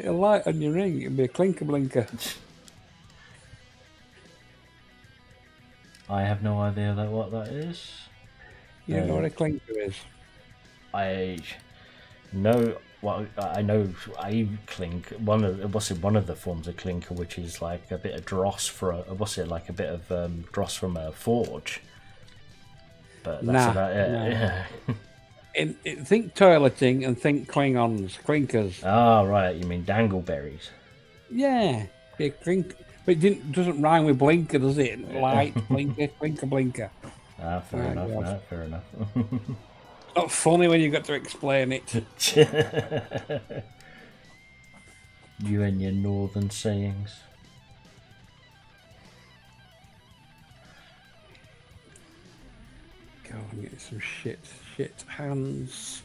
A light on your ring, it'd be a clinker blinker. I have no idea what that is. You know what a clinker is? I know. Well, I know I clink. One of the forms of clinker, which is like a bit of dross for a bit of dross from a forge. But that's about it. Nah. Yeah. Think toileting and think Klingons, clinkers. Oh right, you mean dangleberries? Yeah, be a clink. But it doesn't rhyme with blinker, does it? Light, blinker, clinker, blinker. Ah, fair enough. God. No, fair enough. Not funny when you've got to explain it. You and your northern sayings. Go and get some shit hands.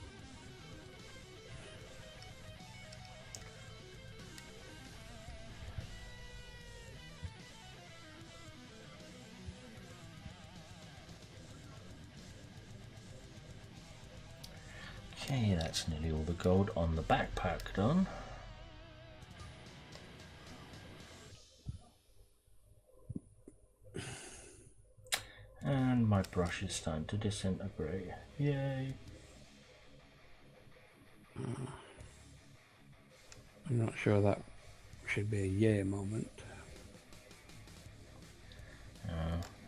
Okay, that's nearly all the gold on the backpack done. And my brush is starting to disintegrate. Yay. I'm not sure that should be a yay moment.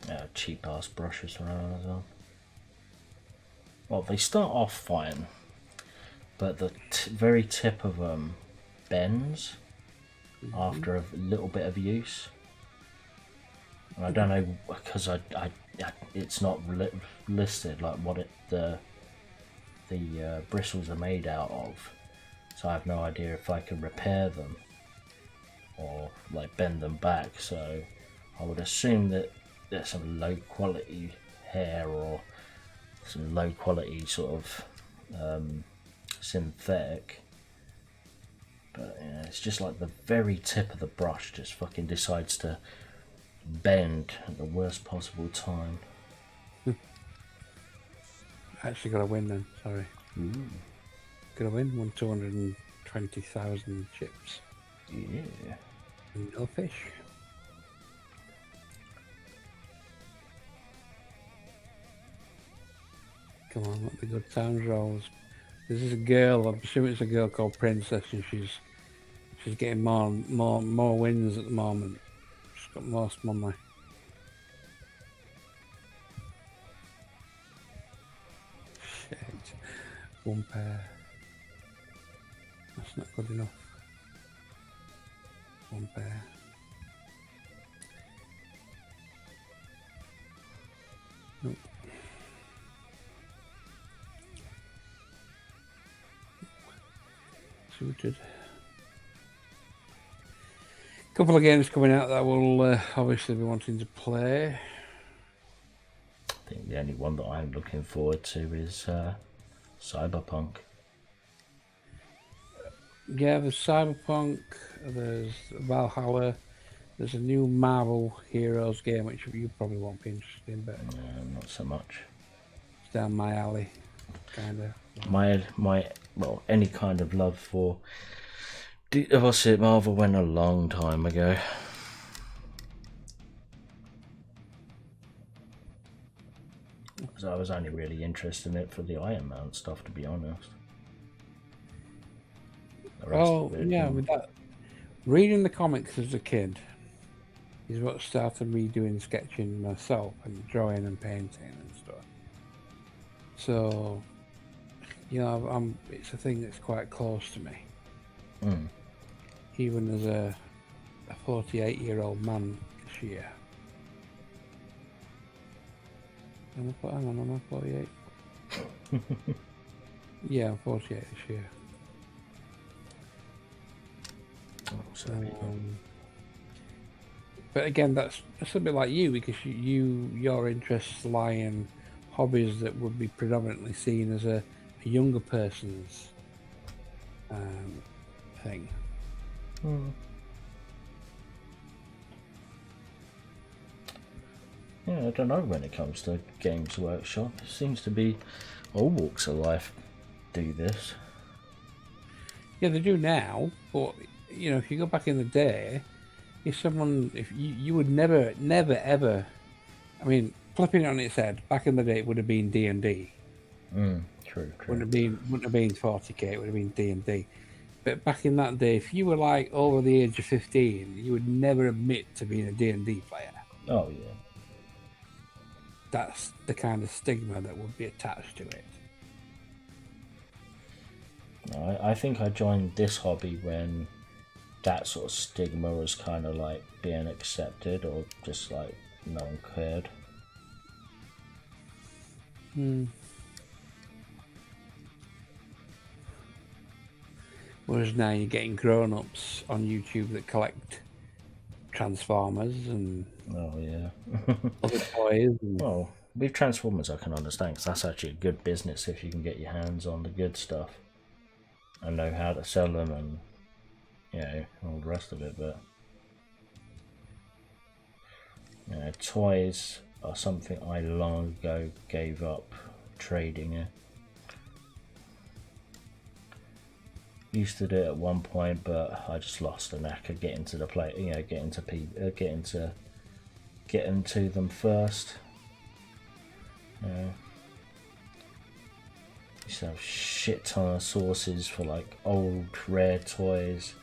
Yeah, cheap ass brushes around as well. Well, they start off fine, but the very tip of them bends after a little bit of use. And I don't know, because it's not listed like what the bristles are made out of, so I have no idea if I can repair them or like bend them back. So I would assume that there's some low quality hair or some low quality sort of synthetic. But yeah, it's just like the very tip of the brush just fucking decides to bend at the worst possible time. Actually got a win then, sorry. Ooh. Got a win, won 220,000 chips. Yeah. No fish. Come on, let the good times rolls. This is a girl, I'm assuming it's a girl called Princess, and she's getting more wins at the moment. She's got most money. Shit. One pair. That's not good enough. One pair. Nope. Suited. Couple of games coming out that we'll obviously be wanting to play. I think the only one that I'm looking forward to is Cyberpunk. Yeah, there's Cyberpunk, there's Valhalla, there's a new Marvel Heroes game which you probably won't be interested in, but Not so much. it's down my alley, kind of. My well, any kind of love for what's it? Marvel went a long time ago. So I was only really interested in it for the Iron Man stuff, to be honest. The rest Oh, of it, yeah, with that, reading the comics as a kid is what started me doing sketching myself and drawing and painting and stuff. So, you know, it's a thing that's quite close to me. Mm. Even as a 48-year-old man this year. Hang on, am I 48? Yeah, I'm 48 this year. Oh, so there you go. But again, that's a bit like you, because your interests lie in hobbies that would be predominantly seen as a younger person's thing. Yeah, I don't know when it comes to Games Workshop. It seems to be all walks of life do this. Yeah, they do now, but you know, if you go back in the day, if you would never ever, I mean, flipping it on its head, back in the day it would have been D&D. True. Wouldn't have been 40k, it would have been D&D. But back in that day, if you were like over the age of 15, you would never admit to being a D&D player. Oh yeah. That's the kind of stigma that would be attached to it. I think I joined this hobby when that sort of stigma was kind of like being accepted, or just like no one cared. Whereas now you're getting grown-ups on YouTube that collect Transformers and Oh yeah. other toys. And... Well, with Transformers, I can understand because that's actually a good business if you can get your hands on the good stuff and know how to sell them and all the rest of it. But toys are something I long ago gave up trading. Used to do it at one point, but I just lost the knack of getting to the play. Getting to them first. Used to have shit ton of sources for like old rare toys,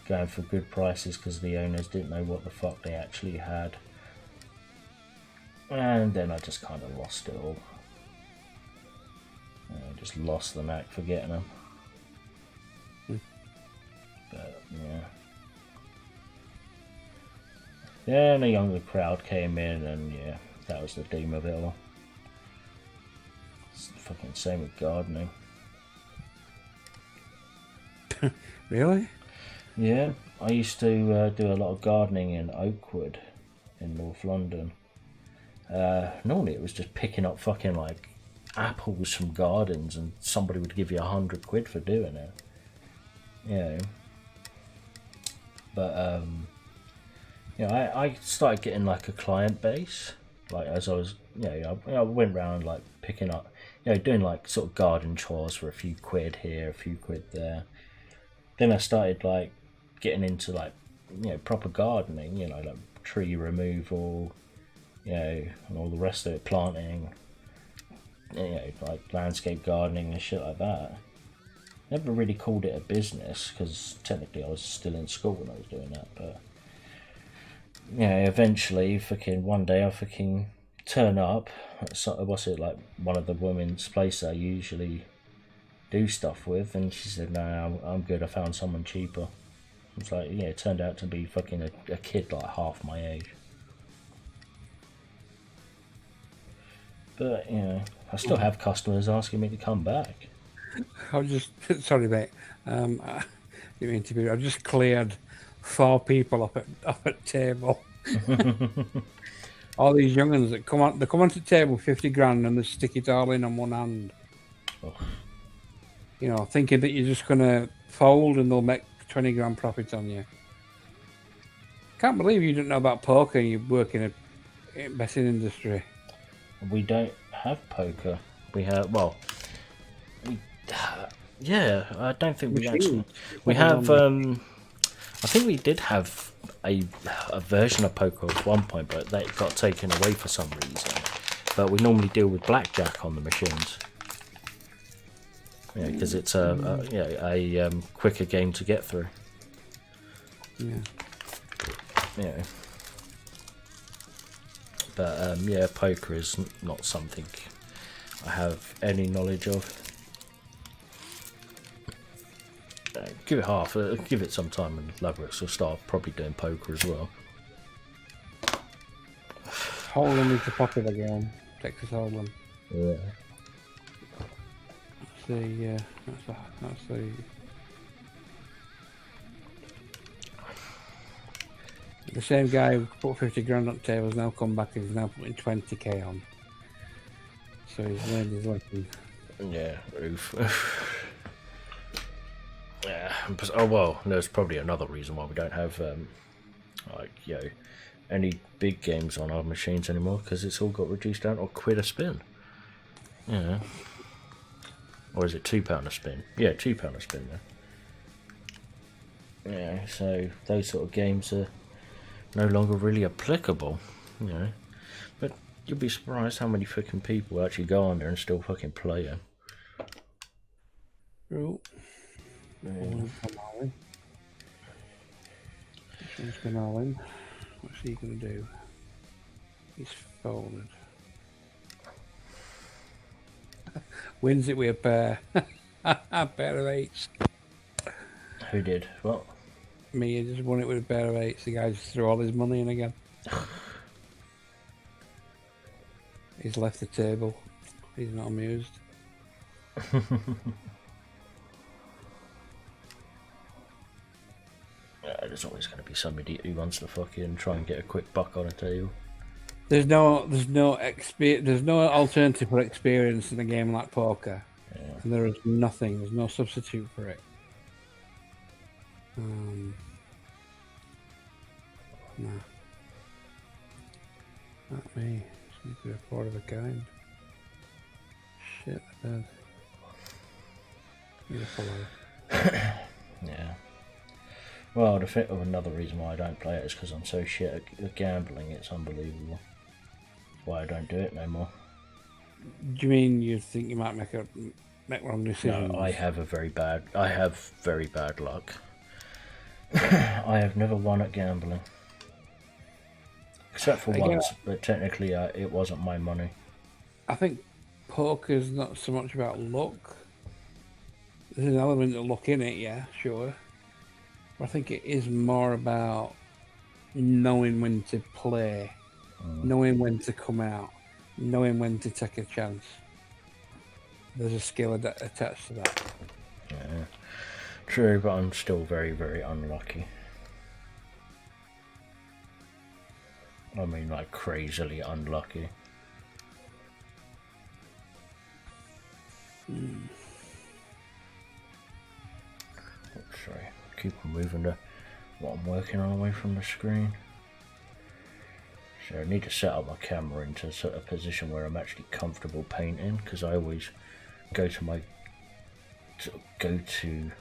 going for good prices because the owners didn't know what the fuck they actually had. And then I just kind of lost it all. Just lost the knack for getting them. But yeah, and a younger crowd came in, and that was the doom of it all. It's the fucking same with gardening. Really? Yeah, I used to do a lot of gardening in Oakwood, in North London. Normally it was just picking up fucking like apples from gardens, and somebody would give you £100 for doing it. But I started getting like a client base, like as I was, I went around like picking up, doing like sort of garden chores for a few quid here, a few quid there. Then I started like getting into like, proper gardening, like tree removal, and all the rest of it, planting, like landscape gardening and shit like that. Never really called it a business because technically I was still in school when I was doing that, but eventually one day I turn up at like one of the women's places I usually do stuff with, and she said, "No, I'm good, I found someone cheaper." I was like, it turned out to be fucking a kid like half my age. But I still have customers asking me to come back. I was just sorry, mate. I didn't mean to be. I just cleared 4 people up at table. All these young'uns that come on, they come onto the table 50 grand and they stick it all in on one hand. Oh. Thinking that you're just gonna fold and they'll make 20 grand profit on you. Can't believe you didn't know about poker and you work in a betting industry. We don't have poker. We have I don't think we actually. We have. I think we did have a version of poker at one point, but that got taken away for some reason. But we normally deal with blackjack on the machines. Because it's a quicker game to get through. Yeah. But poker is not something I have any knowledge of. Give it some time, and Labyrinth will start probably doing poker as well. Hold'em is the popular game. Texas Hold'em. Yeah. That's the. The same guy who put 50 grand on the table has now come back and is now putting 20k on. So he's learned his lesson. Yeah, oof. Yeah. Oh well, there's probably another reason why we don't have any big games on our machines anymore, because it's all got reduced down to £1 a spin. Yeah. Or is it £2 a spin? Yeah, £2 a spin there. Yeah, so those sort of games are no longer really applicable, But you'll be surprised how many fucking people actually go on there and still fucking play them. True. Which one's been all in? What's he gonna do? He's folded. Wins it with a pair. A pair of 8s. Who did? What? Me, he just won it with a pair of 8s. The guy just threw all his money in again. He's left the table. He's not amused. There's always going to be some idiot who wants to fucking try and get a quick buck on a table. There's no alternative for experience in a game like poker. Yeah. And there is nothing. There's no substitute for it. No. Not me. Seems to be a part of a kind. Shit, I bad. Need a follow. Yeah. Well, another reason why I don't play it is because I'm so shit at gambling. It's unbelievable. Why I don't do it no more. Do you mean you think you might make wrong decisions? No, I have very bad luck. I have never won at gambling. Except for once, but technically it wasn't my money. I think poker's not so much about luck. There's an element of luck in it, yeah, sure. But I think it is more about knowing when to play, knowing when to come out, knowing when to take a chance. There's a skill attached to that. Yeah, true, but I'm still very, very unlucky. I mean, like, crazily unlucky. Sorry, keep on moving what I'm working on away from the screen. So I need to set up my camera into a position where I'm actually comfortable painting, because I always go to my go-to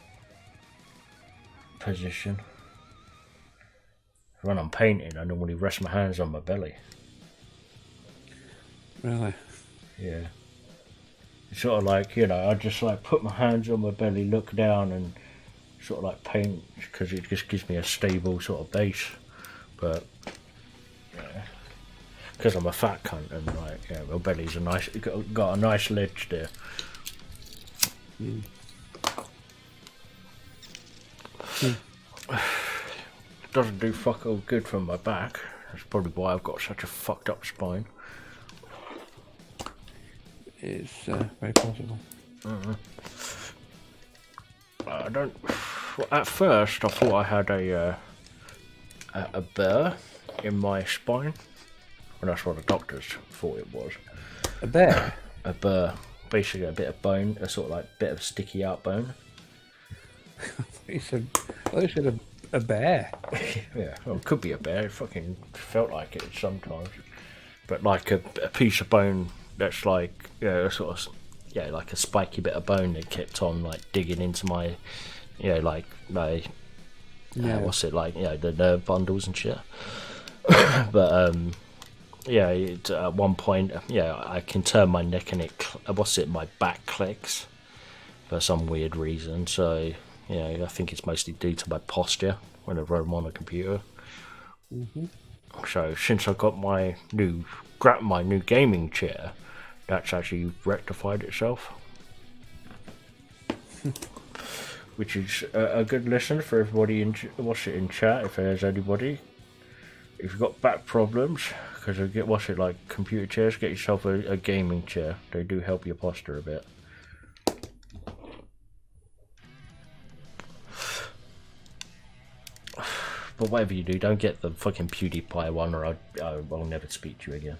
position. When I'm painting, I normally rest my hands on my belly. Really? Yeah. It's sort of like, I just like put my hands on my belly, look down and sort of like paint, because it just gives me a stable sort of base. But, yeah. Because I'm a fat cunt and like, yeah, my belly's got a nice ledge there. Doesn't do fuck all good from my back. That's probably why I've got such a fucked up spine. It's very possible. I don't. At first, I thought I had a burr in my spine. Well, that's what the doctors thought it was. A bear? A burr, basically a bit of bone, a sort of like bit of sticky out bone. I thought you said a bear. Yeah, well, it could be a bear. It fucking felt like it sometimes. But like a piece of bone that's like, like a spiky bit of bone that kept on like digging into my, what's it like, the nerve bundles and shit. But at one point, I can turn my neck and my back clicks for some weird reason. So, I think it's mostly due to my posture whenever I'm on a computer. So since I got my new gaming chair, that's actually rectified itself. Which is a good lesson for everybody in chat. If there's anybody, if you've got back problems, because computer chairs, get yourself a gaming chair. They do help your posture a bit. But whatever you do, don't get the fucking PewDiePie one, or I'll never speak to you again.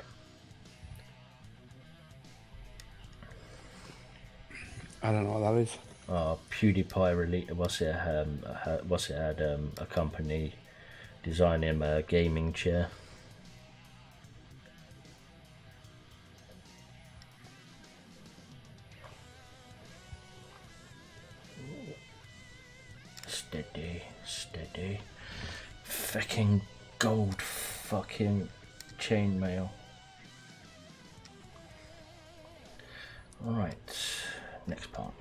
I don't know what that is. PewDiePie had a company design him a gaming chair. Steady. Fucking gold fucking chainmail. Alright, next part.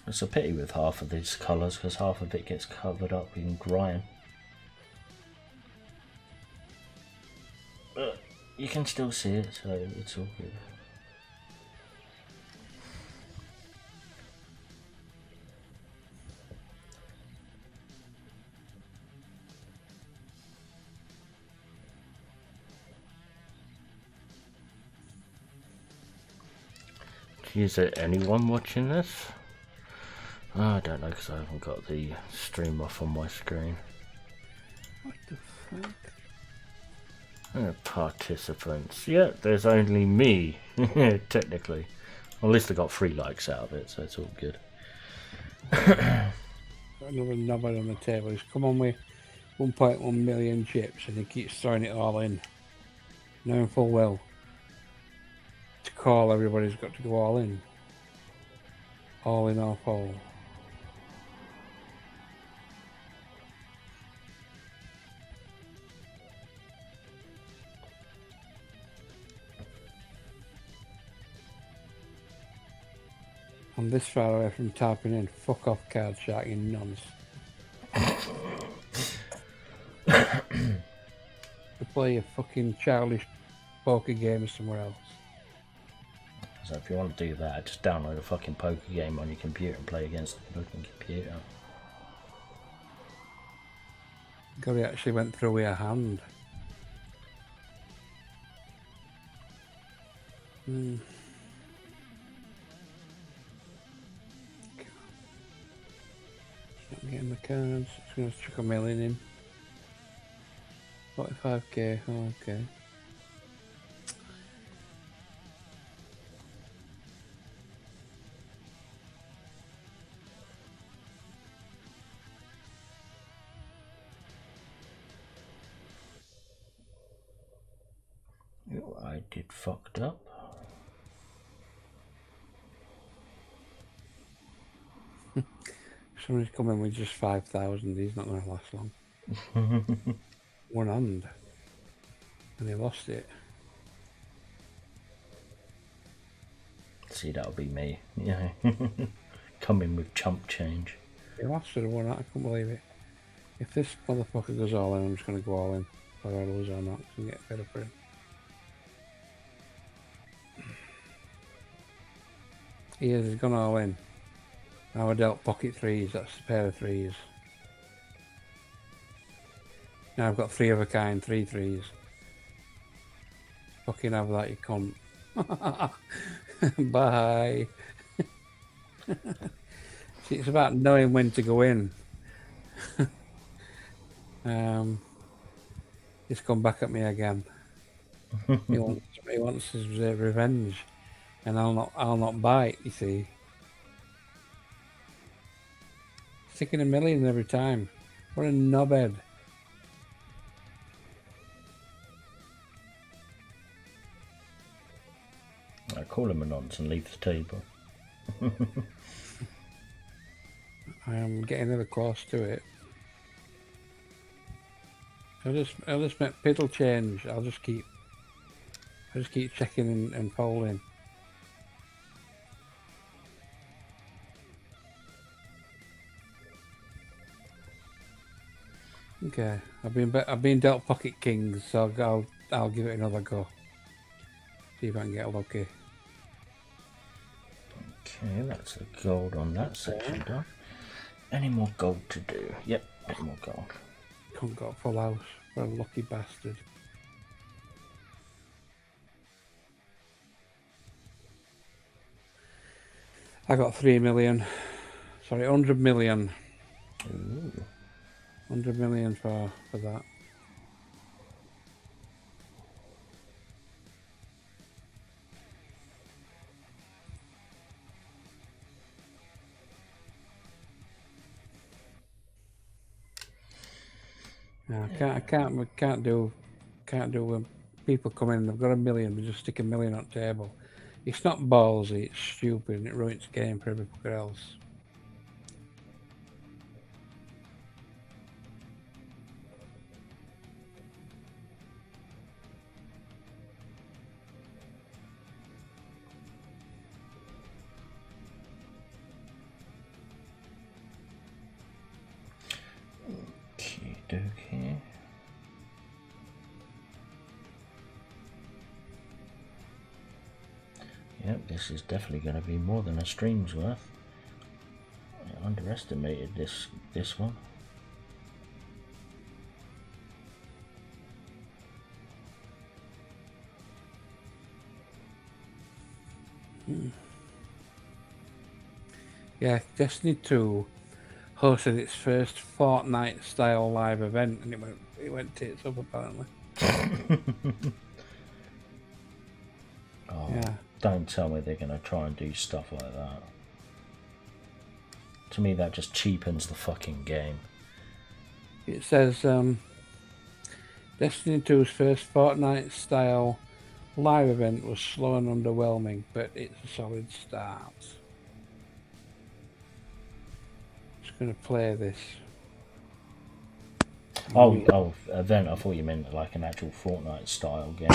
It's a pity with half of these colours, because half of it gets covered up in grime. But you can still see it, so it's all good. Is there anyone watching this? Oh, I don't know because I haven't got the stream off on my screen. What the fuck? Participants. Yeah, there's only me, technically. Well, at least I got 3 likes out of it, so it's all good. Got another knobhead on the table. He's come on with 1.1 million chips and he keeps throwing it all in. Knowing full well to call everybody's got to go all in. All in or fall. I'm this far away from typing in fuck off card shark, you nonce. To play a fucking childish poker game somewhere else. So if you want to do that, just download a fucking poker game on your computer and play against the fucking computer. God, he actually went through with a hand. Not getting the cards. Just going to chuck a million in. 45k, oh, okay. Oh, I did fucked up. Somebody's coming with just 5,000. He's not going to last long. One hand. And he lost it. See, that'll be me. Yeah. Coming with chump change. He lost it, one hand. I can't believe it. If this motherfucker goes all in, I'm just going to go all in. Whether I lose or not, and get better for him. He's gone all in. Now I dealt pocket threes, that's a pair of threes. Now I've got 3 of a kind, 3 threes. Fucking have that, you cunt. Bye. See, it's about knowing when to go in. He's come back at me again. he wants his revenge, and I'll not bite. You see, sticking a million every time. What a knobhead! I call him a nonce and leave the table. I am getting ever close to it. I'll just make piddle change. I'll just keep checking and folding. Okay, I've been dealt pocket kings, so I'll give it another go. See if I can get lucky. Okay, that's a gold on that section done. Any more gold to do? Yep, any more gold. Can't got a full house. What a lucky bastard. I got 3 million. Sorry, 100 million. Ooh. 100 million for that. No, I can't do when people come in, they've got a million, we just stick a million on the table. It's not ballsy, it's stupid, and it ruins the game for everybody else. Okay. Yep, this is definitely going to be more than a stream's worth. I underestimated this one. Yeah, Destiny 2 hosted its first Fortnite-style live event, and it went tits up apparently. Oh, Yeah. don't tell me they're going to try and do stuff like that. To me, that just cheapens the fucking game. It says Destiny 2's first Fortnite-style live event was slow and underwhelming, but it's a solid start. Just going to play this. Oh, event. I thought you meant like an actual Fortnite style game.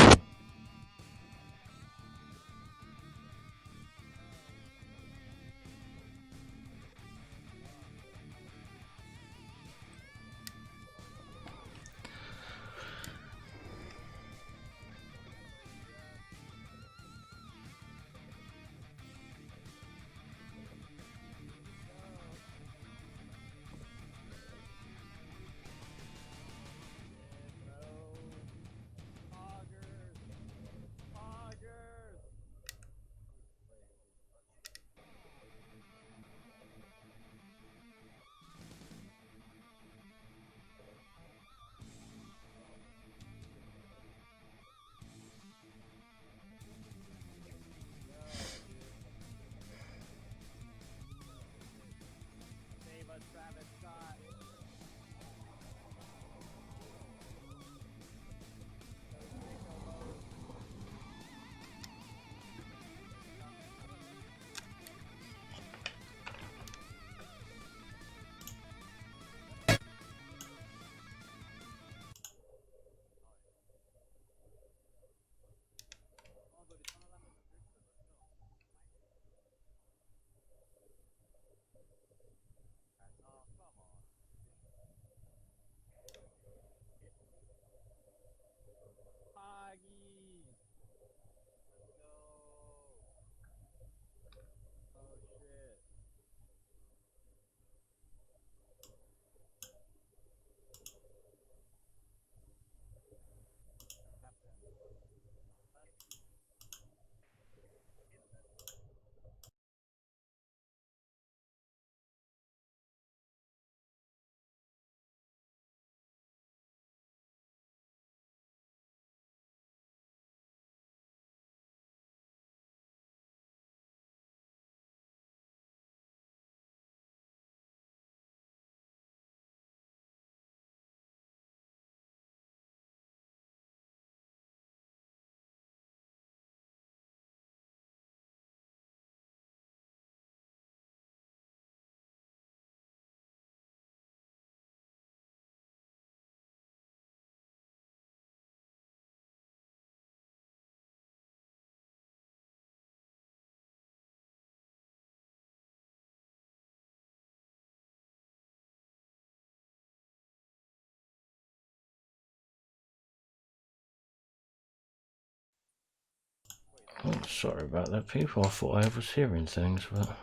Oh, sorry about that, people. I thought I was hearing things, but...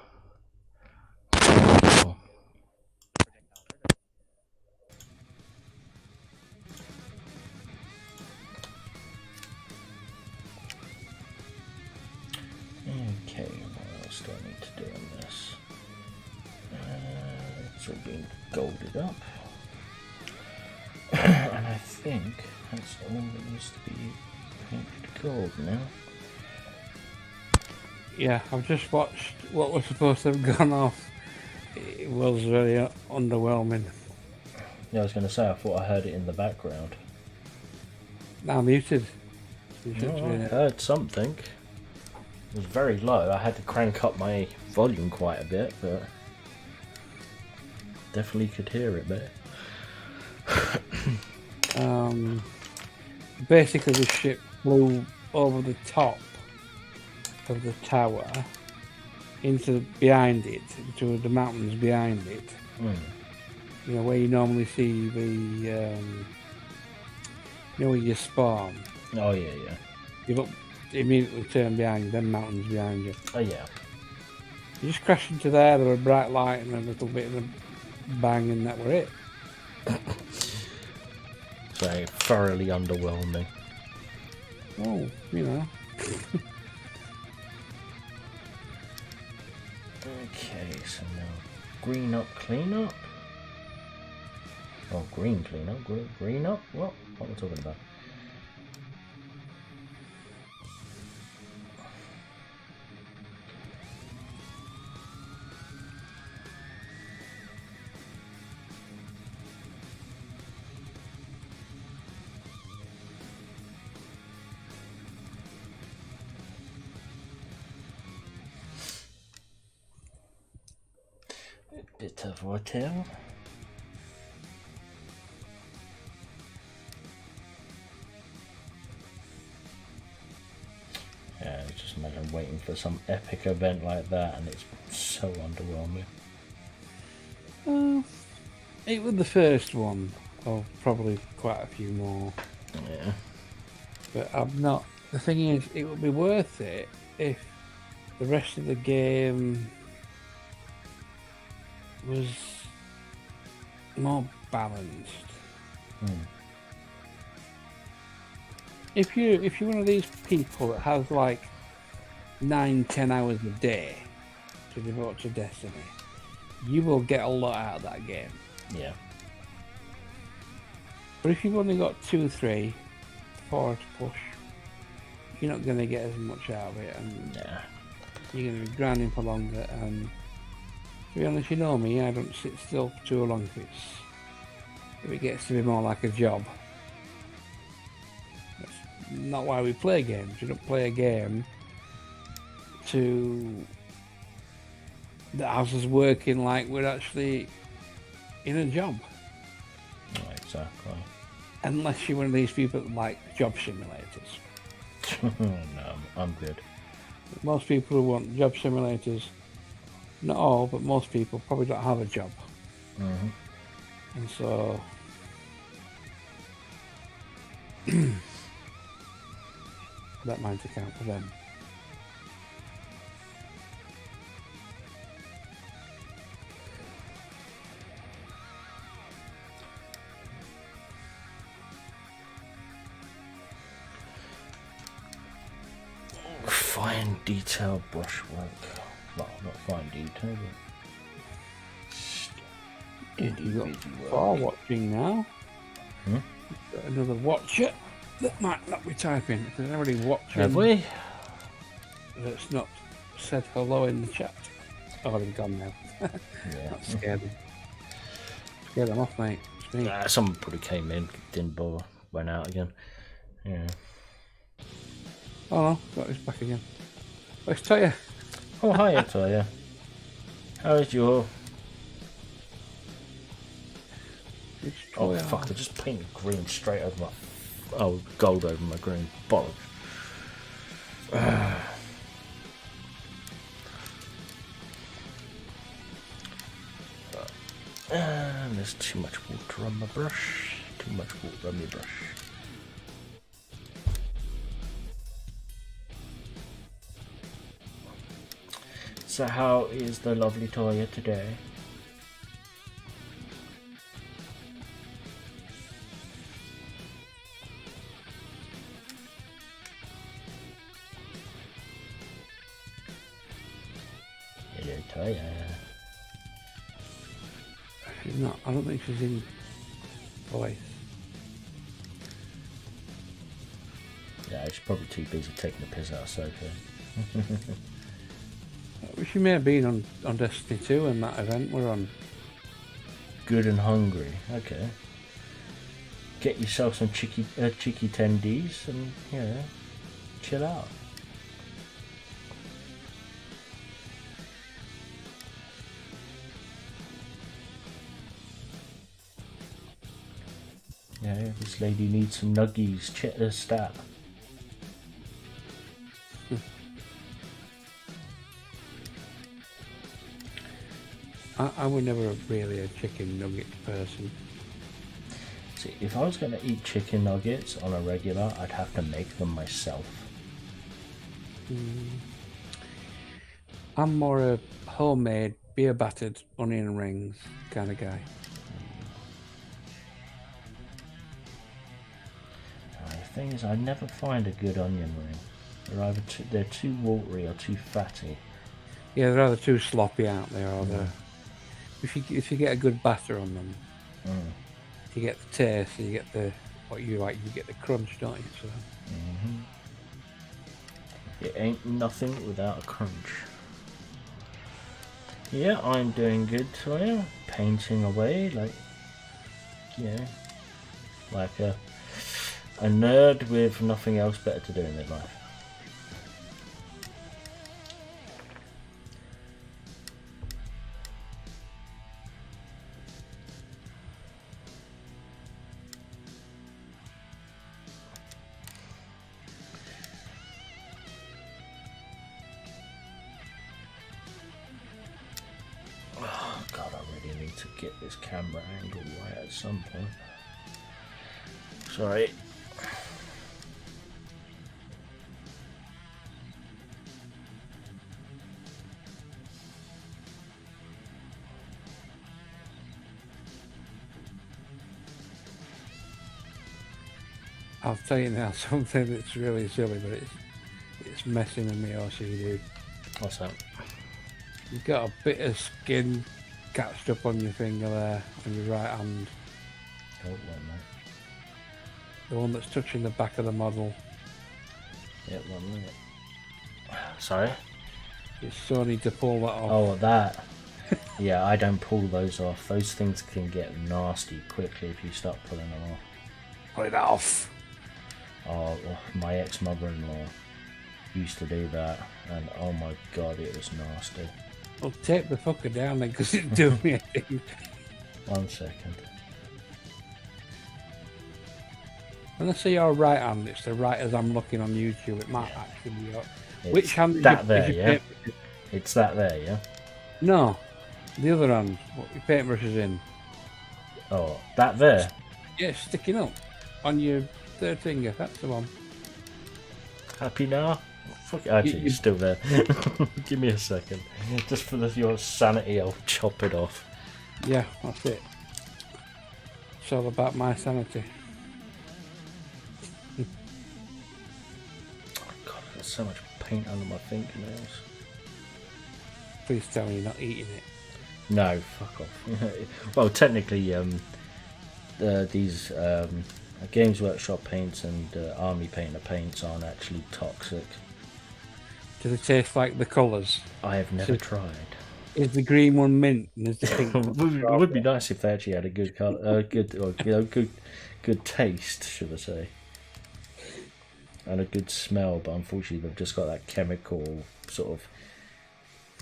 Oh. Okay, what else do I need to do on this? It's all been golded up. And I think that's all that needs to be painted gold now. Yeah, I've just watched what was supposed to have gone off. It was very underwhelming. Yeah, I was going to say, I thought I heard it in the background. Now muted. Oh, I heard something. It was very low. I had to crank up my volume quite a bit, but definitely could hear it there. Basically, the ship flew over the top of the tower into behind it, into the mountains behind it. You know where you normally see the, you know where you spawn. Oh yeah, yeah. You look immediately turn behind, then mountains behind you. Oh yeah. You just crashed into there. There were a bright light and a little bit of a bang, and that were it. So thoroughly underwhelming. Oh, you know. Okay, so now green up, clean up. Oh, green clean up, green up. What am I talking about? Bit of hotel. Yeah, just imagine waiting for some epic event like that, and it's so underwhelming. It was the first one of probably quite a few more. Yeah. But I'm not. The thing is, it would be worth it if the rest of the game was more balanced. If you're one of these people that has like 9-10 hours a day to devote to Destiny, you will get a lot out of that game. Yeah. But if you've only got 2, 3, 4 to push, you're not going to get as much out of it, and you're going to be grinding for longer. And to be honest, you know me, I don't sit still for too long if it gets to be more like a job. That's not why we play games. You don't play a game that has us working like we're actually in a job. Exactly. Unless you're one of these people that like job simulators. No, I'm good. Most people who want job simulators, not all, but most people probably don't have a job. And so that might account for them. Fine detail brushwork. Well, not fine detail, but You've got 4 watching now. You've got another watcher that might not be typing. If there's anybody watching, have we? That's not said hello in the chat. Oh, they've gone now. Yeah. That scared them. Scared them off, mate. It's me. Someone probably came in, didn't bother, went out again. Yeah. Oh no, got this back again. Let's tell you. Oh, hi, Toya. How is your... Oh, fuck, I just painted green straight over my... Oh, gold over my green. Bollocks. And there's too much water on my brush. Too much water on my brush. So how is the lovely Toya today? Hello, Toya. She's not. I don't think she's in voice. Yeah, she's probably too busy taking the piss out of Sophie. She may have been on Destiny 2 and that event we're on. Good and hungry. Okay. Get yourself some cheeky tendies and, you know, chill out. Yeah, this lady needs some nuggies, stat. I was never really a chicken nugget person. See, if I was going to eat chicken nuggets on a regular, I'd have to make them myself. I'm more a homemade, beer battered onion rings kind of guy. The thing is, I never find a good onion ring. They're either they're too watery or too fatty. Yeah, they're either too sloppy out there, or they're if you get a good batter on them, you get the taste, and you get the what you like. You get the crunch, don't you? So It ain't nothing without a crunch. Yeah, I'm doing good, Toya. Painting away, like, like a nerd with nothing else better to do in their life. God, I really need to get this camera angle right at some point. Sorry. I'll tell you now something that's really silly, but it's messing with me OCD. What's that? You've got a bit of skin catched up on your finger there, on your right hand. Oh, wait, mate. The one that's touching the back of the model. Yeah, 1 minute. Sorry? You so need to pull that off. Oh, that. Yeah, I don't pull those off. Those things can get nasty quickly if you start pulling them off. Pull it off! Oh, my ex-mother-in-law used to do that, and oh my god, it was nasty. Well, tape the fucker down then, because it's doing me a thing. 1 second. When I say your right hand, it's the right as I'm looking on YouTube. It might actually be your... It's Which hand is that your there, yeah? paint... It's that there, yeah? No, the other hand. What your paintbrush is in. Oh, that there? Yeah, sticking up on your third finger. That's the one. Happy now? Fuck it, actually, it's still there. Give me a second. Just for your sanity, I'll chop it off. Yeah, that's it. It's all about my sanity. Oh god, there's so much paint under my fingernails. Please tell me you're not eating it. No, fuck off. Well, technically, these Games Workshop paints and Army Painter paints aren't actually toxic. Do they taste like the colours? I have never tried. Is the green one mint and is the pink one It would be nice if they actually had a good color, good taste, should I say, and a good smell. But unfortunately, they've just got that chemical sort of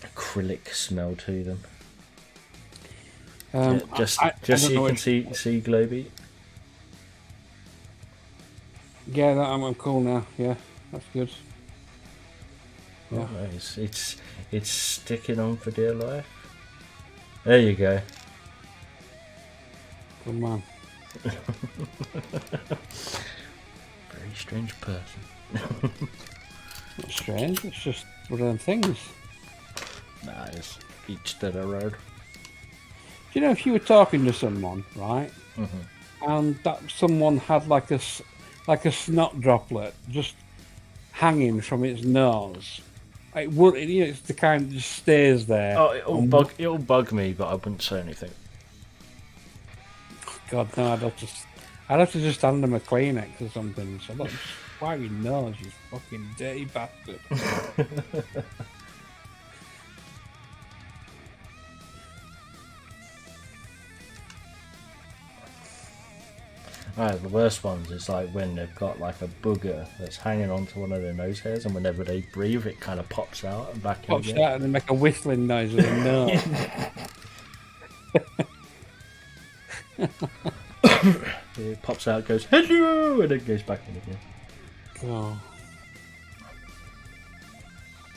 acrylic smell to them. Just so you can see Globy. Yeah, I'm cool now. Yeah, that's good. Yeah. Oh, nice. It's sticking on for dear life. There you go. Good man. Very strange person. Not strange. It's just one of them things. Nah, it's each to their own. Do you know if you were talking to someone, right, and that someone had like a snot droplet just hanging from its nose, it would, it's the kind that just stays there. Oh, it'll bug me, but I wouldn't say anything. God no, I'd have to just hand them a Kleenex or something. So look, just wipe your nose, you fucking dirty bastard. Right, the worst ones is like when they've got like a booger that's hanging onto one of their nose hairs, and whenever they breathe, it kind of pops out and back in Pops again. out and they make a whistling noise with their nose. It pops out, goes hello, and it goes back in again. Oh.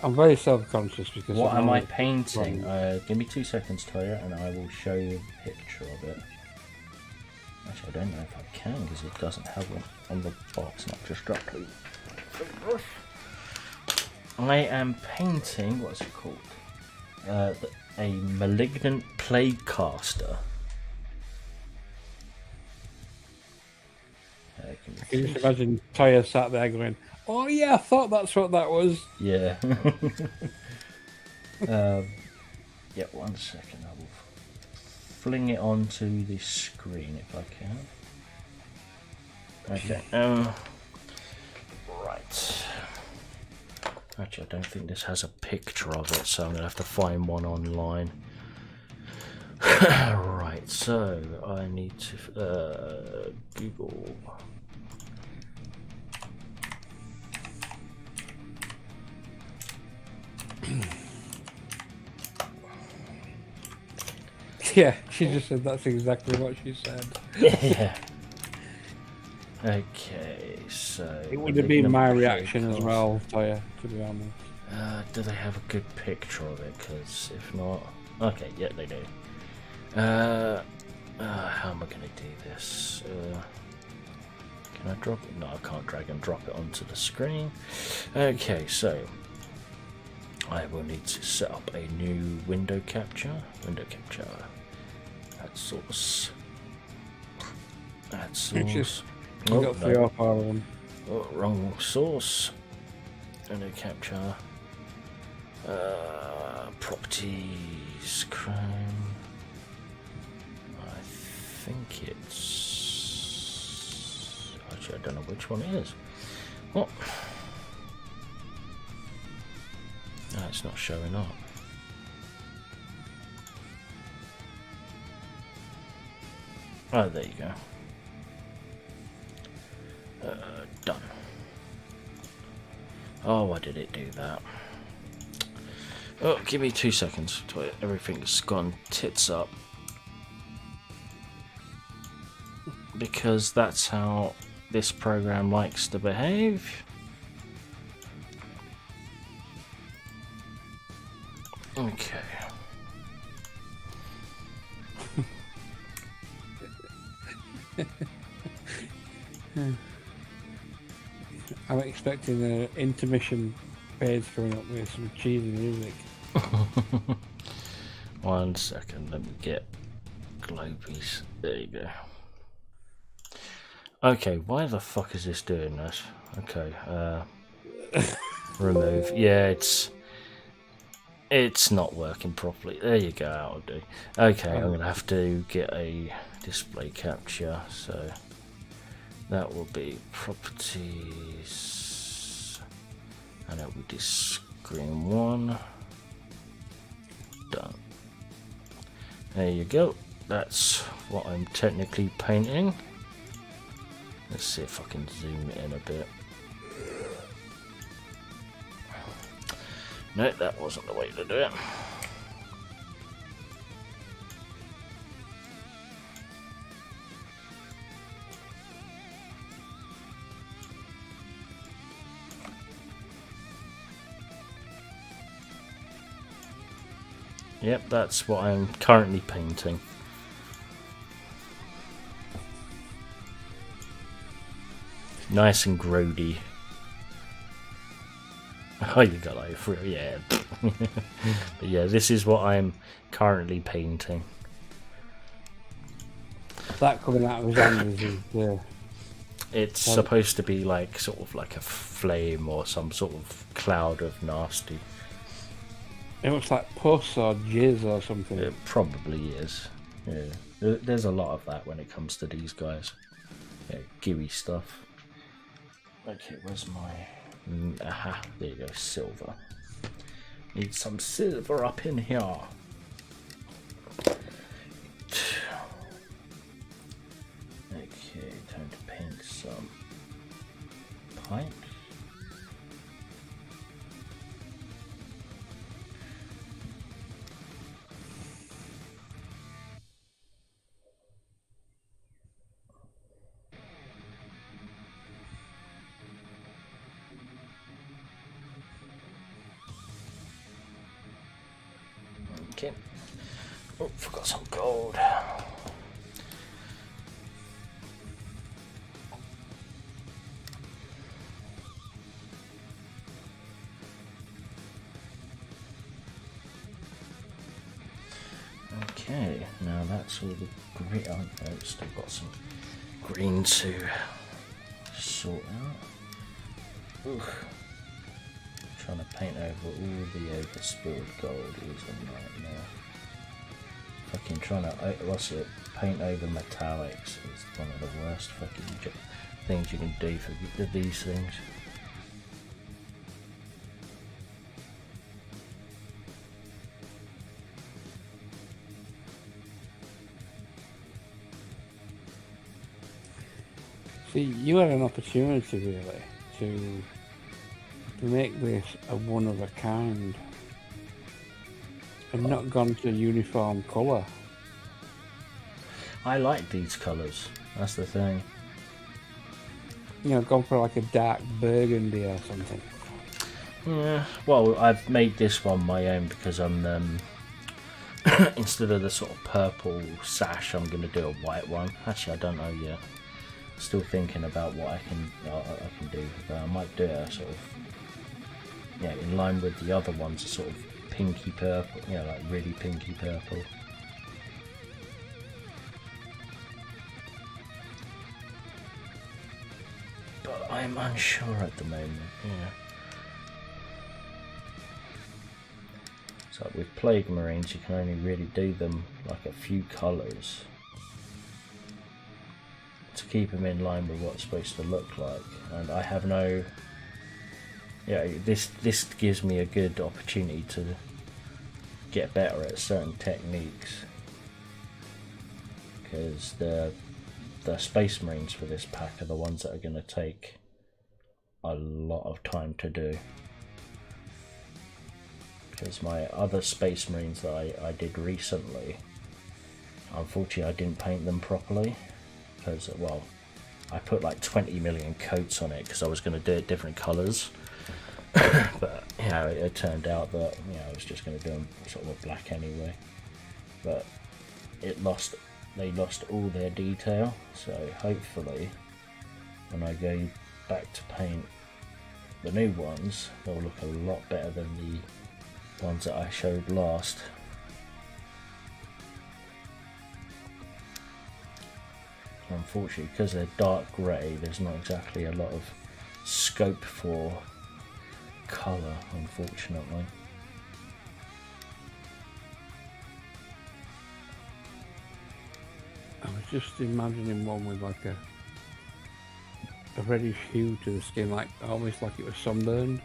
I'm very self-conscious because... What am I painting? Give me 2 seconds, Toya, and I will show you a picture of it. Actually, I don't know if I can because it doesn't have one on the box, not just directly. I am painting, what's it called? A malignant plague caster. Can you just imagine Toya sat there going, oh yeah, I thought that's what that was. Yeah. Yeah, 1 second. I will fling it onto the screen if I can. Okay. Right. Actually, I don't think this has a picture of it, so I'm gonna have to find one online. Right. So I need to Google. Yeah, she just said that's exactly what she said. Yeah. Okay, so It would have been my malignant reaction as podcast. well, Toya, to be honest. Do they have a good picture of it? Because if not, okay, yeah, they do. How am I going to do this? Can I drop it? No, I can't drag and drop it onto the screen. Okay, so I will need to set up a new window capture. Add source. Add source. You got 3 or 4 of them. Oh, wrong source. Window capture. Properties. Chrome. I think it's. Actually, I don't know which one it is. Oh. No, it's not showing up. Oh, there you go. Done. Oh, why did it do that? Oh, give me 2 seconds. Everything's gone tits up. Because that's how this program likes to behave. Okay. I'm expecting an intermission page coming up with some cheesy music. 1 second, let me get globies. There you go. Okay, why the fuck is this doing this? Okay, remove. Yeah, it's not working properly. There you go, that'll do. Okay, I'm gonna have to get a display capture, so that will be properties, and that will be screen 1. Done. There you go. That's what I'm technically painting. Let's see if I can zoom in a bit. No, that wasn't the way to do it. Yep, that's what I'm currently painting. Nice and grody. Oh, you got like 3, yeah. But yeah, this is what I'm currently painting. That coming out of his hand is It's supposed to be like sort of like a flame or some sort of cloud of nasty. it looks like pus or jizz or something. It probably is. Yeah, there's a lot of that when it comes to these guys. Yeah, gooey stuff. Okay, where's my? Aha, there you go, silver. Need some silver up in here. Okay, time to paint some pipes. Okay. Oh, forgot some gold. Okay, now that's all the green. Oh, no, still got some green to sort out. Ooh. Trying to paint over all the overspilled gold is a nightmare. Fucking trying to, paint over metallics is one of the worst fucking things you can do for these things. See, you had an opportunity really to make this a one of a kind and not gone to uniform colour. I like these colours, that's the thing. You know, gone for like a dark burgundy or something. Yeah, well, I've made this one my own because I'm instead of the sort of purple sash, I'm going to do a white one. Actually, I don't know yet. Still thinking about what I can do, but I might do a sort of, yeah, in line with the other ones, a sort of pinky purple, yeah, like really pinky purple. But I'm unsure at the moment, yeah. So with Plague Marines, you can only really do them like a few colours to keep them in line with what it's supposed to look like, and I have no. Yeah, this gives me a good opportunity to get better at certain techniques, because the Space Marines for this pack are the ones that are going to take a lot of time to do. Because my other Space Marines that I did recently, unfortunately I didn't paint them properly, because, well, I put like 20 million coats on it because I was going to do it different colours. But, you know, it turned out that, you know, I was just going to do them sort of a black anyway. But they lost all their detail, so hopefully when I go back to paint the new ones, they'll look a lot better than the ones that I showed last. Unfortunately, because they're dark grey, there's not exactly a lot of scope for colour, unfortunately. I was just imagining one with like a reddish hue to the skin, like almost like it was sunburned.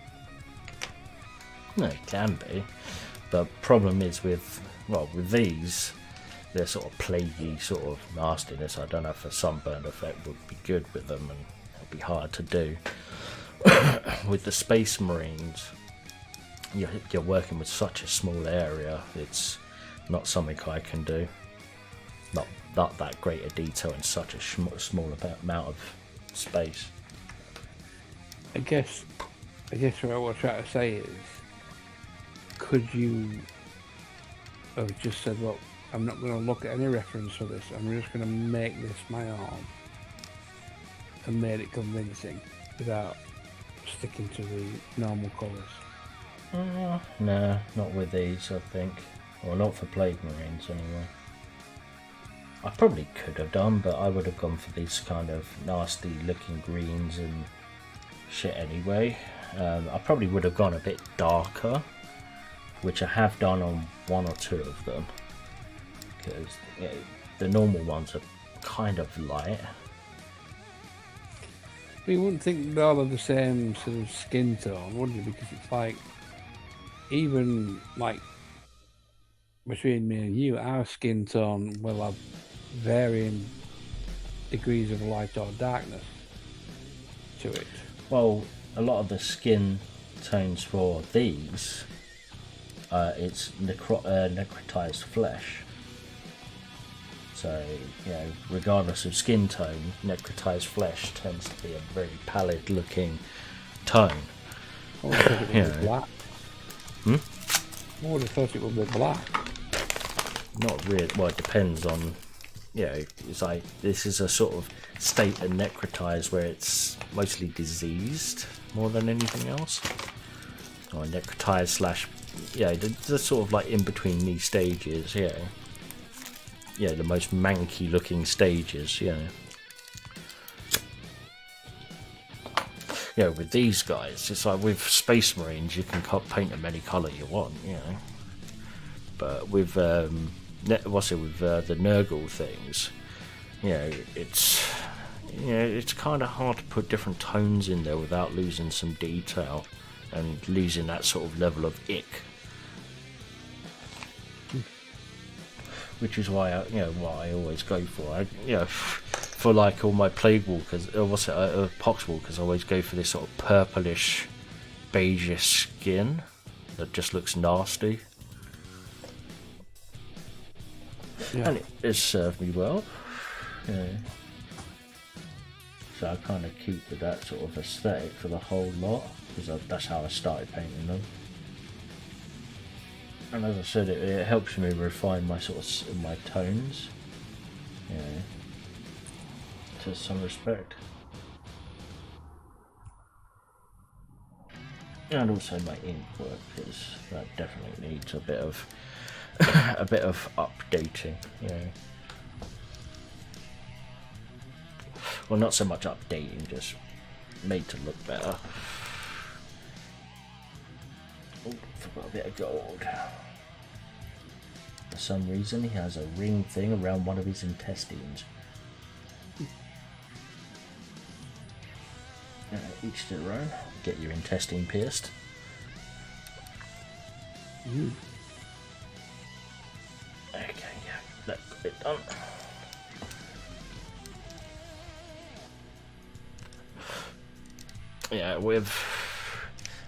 No, it can be. The problem is with these, they're sort of plaguey sort of nastiness. I don't know if a sunburn effect would be good with them, and it'll be hard to do. With the Space Marines, you're working with such a small area, it's not something I can do. Not that great a detail in such a small amount of space. I guess what I was trying to say is, could you have just said, look, I'm not going to look at any reference for this, I'm just going to make this my own, and made it convincing without sticking to the normal colours? No, not with these, I think. Well, not for Plague Marines anyway. I probably could have done, but I would have gone for these kind of nasty looking greens and shit anyway. I probably would have gone a bit darker, which I have done on one or two of them, because the normal ones are kind of light. But you wouldn't think they're all of the same sort of skin tone, would you? Because it's like, even like between me and you, our skin tone will have varying degrees of light or darkness to it. Well, a lot of the skin tones for these, it's necrotized flesh. So, you know, regardless of skin tone, necrotized flesh tends to be a very pallid looking tone. I would have thought it would be black. Hmm? I would have thought it would be black. Not really. Well, it depends on. Yeah, it's like this is a sort of state of necrotized where it's mostly diseased more than anything else. Or necrotized slash, yeah, the sort of like in between these stages, yeah. Yeah, the most manky looking stages, yeah. with these guys, it's like with Space Marines, you can paint them any colour you want, But with the Nurgle things, it's kind of hard to put different tones in there without losing some detail and losing that sort of level of ick. Which is why what I always go for. For like all my Plague Walkers, Pox Walkers, I always go for this sort of purplish, beigeish skin that just looks nasty. Yeah. And it has served me well. So I kind of keep with that sort of aesthetic for the whole lot, because that's how I started painting them. And as I said, it helps me refine my my tones, to some respect. And also my ink work, because that definitely needs a bit of updating. Well, not so much updating, just made to look better. Oh, forgot a bit of gold. For some reason, he has a ring thing around one of his intestines. Each to their own. Get your intestine pierced. Mm. Okay, yeah, that got it done. Yeah, I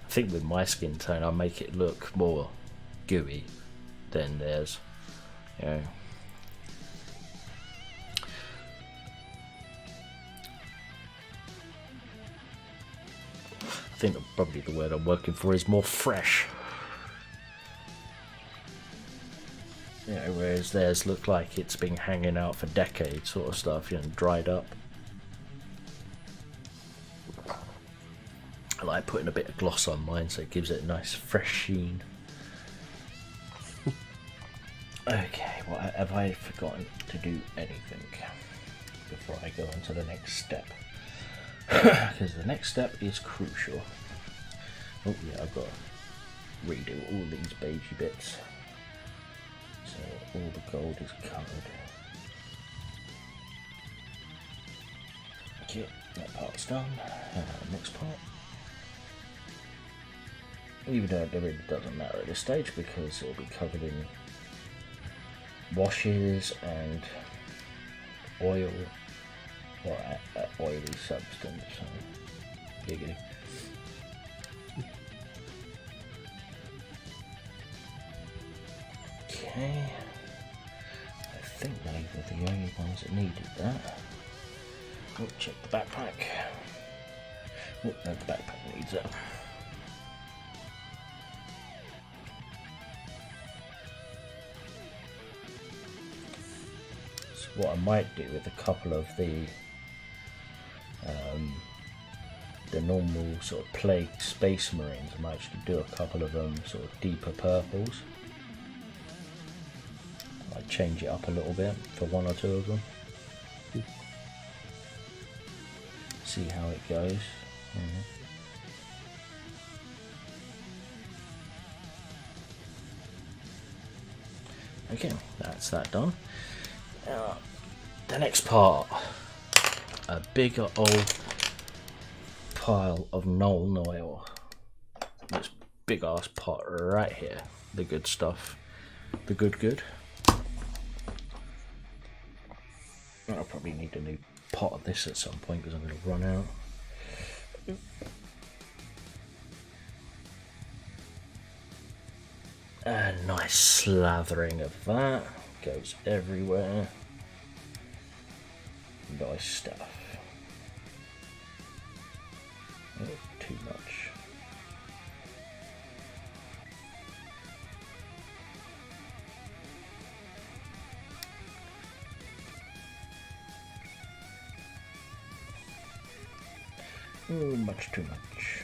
think with my skin tone, I make it look more gooey than theirs. I think probably the word I'm working for is more fresh. Whereas theirs look like it's been hanging out for decades, sort of stuff, dried up. I like putting a bit of gloss on mine, so it gives it a nice fresh sheen. Okay, well, have I forgotten to do anything before I go on to the next step? Because the next step is crucial. Oh yeah, I've got to redo all these beigey bits. So all the gold is covered. Okay, that part's done. Next part. Even though it really doesn't matter at this stage, because it'll be covered in washes and oil, or oily substance. So, giggity. Okay, I think they were the only ones that needed that. Oh, check the backpack. Oh, no, the backpack needs it. So what I might do with a couple of the normal sort of Plague Space Marines, I might actually do a couple of them sort of deeper purples. I'd change it up a little bit for one or two of them. See how it goes. Okay, that's that done. The next part, a bigger old pile of Nuln oil. This big ass pot right here, the good stuff, the good. I'll probably need a new pot of this at some point because I'm going to run out. A nice slathering of that goes everywhere. Nice stuff. Oh, too much. Oh, much too much.